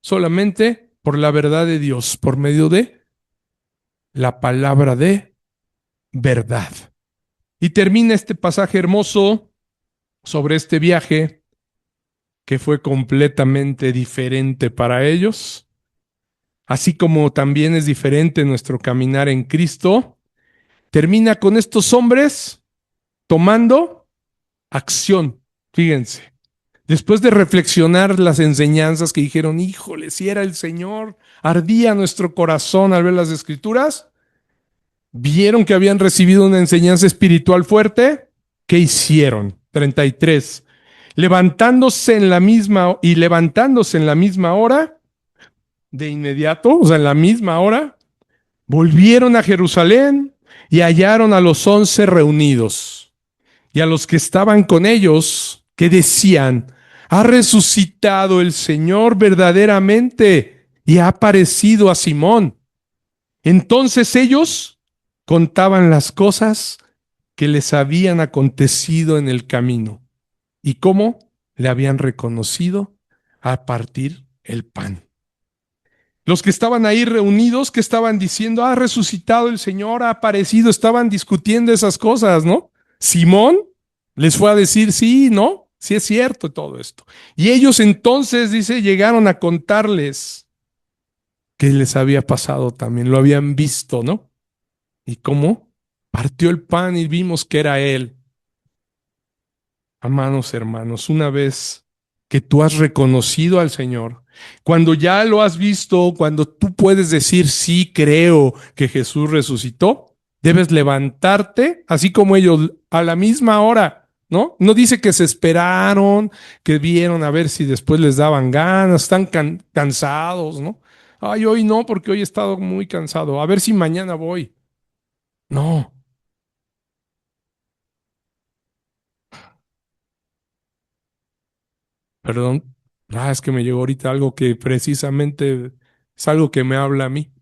solamente por la verdad de Dios, por medio de la palabra de verdad. Y termina este pasaje hermoso sobre este viaje que fue completamente diferente para ellos, así como también es diferente nuestro caminar en Cristo. Termina con estos hombres tomando acción. Fíjense, después de reflexionar las enseñanzas que dijeron, híjole, si era el Señor, ardía nuestro corazón al ver las Escrituras, vieron que habían recibido una enseñanza espiritual fuerte. ¿Qué hicieron? 33. Levantándose en la misma hora, de inmediato, o sea, en la misma hora, volvieron a Jerusalén y hallaron a los 11 reunidos y a los que estaban con ellos, que decían, ha resucitado el Señor verdaderamente y ha aparecido a Simón. Entonces ellos contaban las cosas que les habían acontecido en el camino y cómo le habían reconocido a partir el pan. Los que estaban ahí reunidos, que estaban diciendo, ha resucitado el Señor, ha aparecido, estaban discutiendo esas cosas, ¿no? Simón les fue a decir, sí, ¿no? Sí es cierto todo esto. Y ellos entonces, dice, llegaron a contarles que les había pasado también, lo habían visto, ¿no? ¿Y cómo? Partió el pan y vimos que era Él. Amados hermanos, una vez que tú has reconocido al Señor, cuando ya lo has visto, cuando tú puedes decir, sí, creo que Jesús resucitó, debes levantarte, así como ellos, a la misma hora, ¿no? No dice que se esperaron, que vieron a ver si después les daban ganas, están cansados, ¿no? Ay, hoy no, porque hoy he estado muy cansado, a ver si mañana voy. No, perdón. Es que me llegó ahorita algo que precisamente es algo que me habla a mí.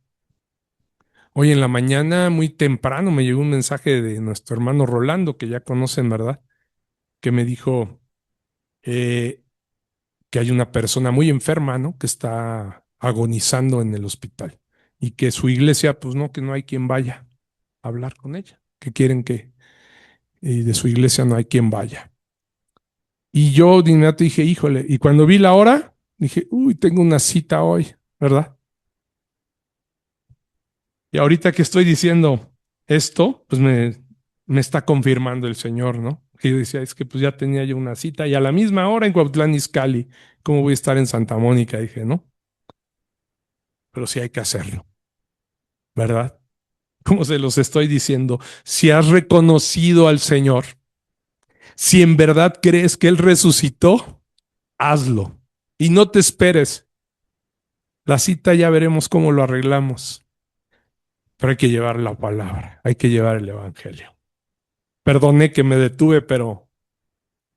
Hoy en la mañana, muy temprano, me llegó un mensaje de nuestro hermano Rolando, que ya conocen, ¿verdad? Que me dijo eh, que hay una persona muy enferma, ¿no? Que está agonizando en el hospital y que su iglesia, pues no, que no hay quien vaya a hablar con ella, que quieren que de su iglesia no hay quien vaya. Y yo de inmediato dije, híjole, y cuando vi la hora, dije, uy, tengo una cita hoy, ¿verdad? Y ahorita que estoy diciendo esto, pues me está confirmando el Señor, ¿no? Que yo decía, es que pues ya tenía yo una cita y a la misma hora en Cuautlán Izcalli, ¿cómo voy a estar en Santa Mónica? Dije, ¿no? Pero sí hay que hacerlo, ¿verdad? Como se los estoy diciendo, si has reconocido al Señor, si en verdad crees que Él resucitó, hazlo. Y no te esperes. La cita ya veremos cómo lo arreglamos. Pero hay que llevar la palabra, hay que llevar el Evangelio. Perdoné que me detuve, pero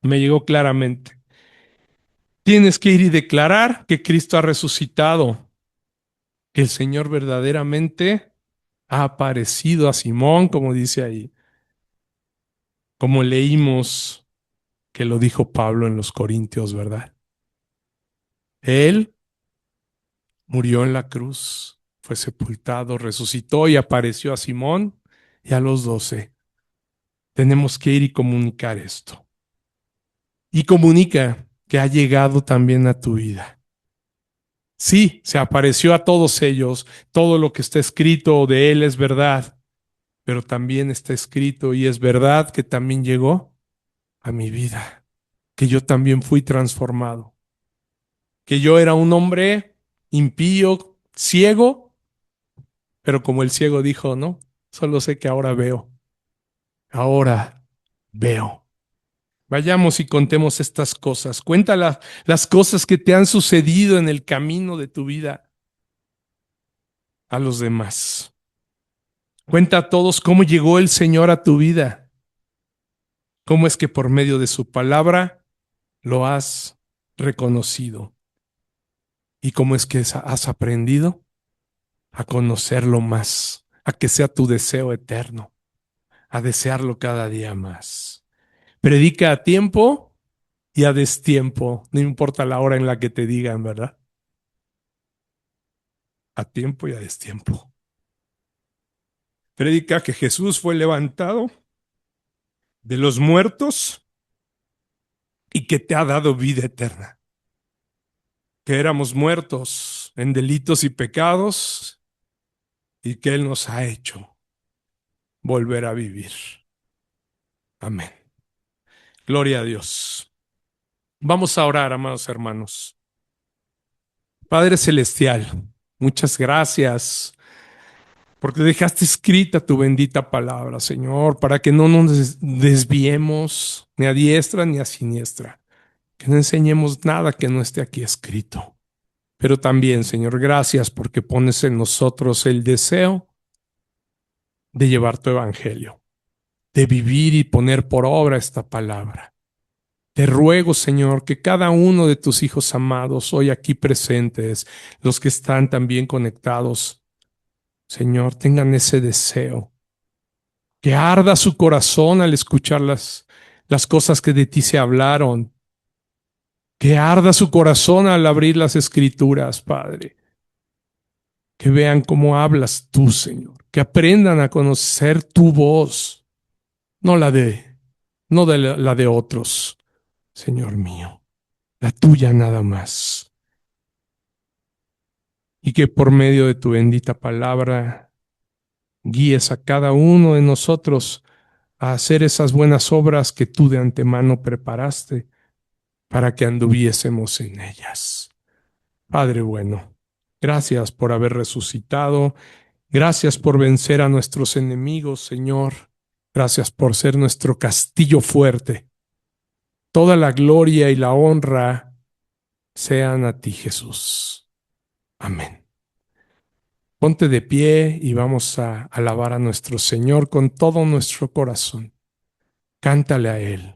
me llegó claramente. Tienes que ir y declarar que Cristo ha resucitado, que el Señor verdaderamente ha aparecido a Simón, como dice ahí, como leímos que lo dijo Pablo en los Corintios, ¿verdad? Él murió en la cruz, fue sepultado, resucitó y apareció a Simón y a los 12. Tenemos que ir y comunicar esto. Y comunica que ha llegado también a tu vida. Sí, se apareció a todos ellos, todo lo que está escrito de él es verdad, pero también está escrito y es verdad que también llegó a mi vida, que yo también fui transformado, que yo era un hombre impío, ciego, pero como el ciego dijo, no, solo sé que ahora veo. Vayamos y contemos estas cosas, cuenta las cosas que te han sucedido en el camino de tu vida a los demás. Cuenta a todos cómo llegó el Señor a tu vida, cómo es que por medio de su palabra lo has reconocido y cómo es que has aprendido a conocerlo más, a que sea tu deseo eterno, a desearlo cada día más. Predica a tiempo y a destiempo, no importa la hora en la que te digan, ¿verdad? a tiempo y a destiempo. Predica que Jesús fue levantado de los muertos y que te ha dado vida eterna. Que éramos muertos en delitos y pecados y que Él nos ha hecho volver a vivir. Amén. Gloria a Dios. Vamos a orar, amados hermanos. Padre Celestial, muchas gracias porque dejaste escrita tu bendita palabra, Señor, para que no nos desviemos ni a diestra ni a siniestra, que no enseñemos nada que no esté aquí escrito. Pero también, Señor, gracias porque pones en nosotros el deseo de llevar tu evangelio, de vivir y poner por obra esta palabra. Te ruego, Señor, que cada uno de tus hijos amados, hoy aquí presentes, los que están también conectados, Señor, tengan ese deseo, que arda su corazón al escuchar las cosas que de ti se hablaron, que arda su corazón al abrir las escrituras, Padre, que vean cómo hablas tú, Señor, que aprendan a conocer tu voz, no la de otros, Señor mío, la tuya nada más. Y que por medio de tu bendita palabra guíes a cada uno de nosotros a hacer esas buenas obras que tú de antemano preparaste para que anduviésemos en ellas. Padre bueno, gracias por haber resucitado, gracias por vencer a nuestros enemigos, Señor, gracias por ser nuestro castillo fuerte. Toda la gloria y la honra sean a ti, Jesús. Amén. Ponte de pie y vamos a alabar a nuestro Señor con todo nuestro corazón. Cántale a Él.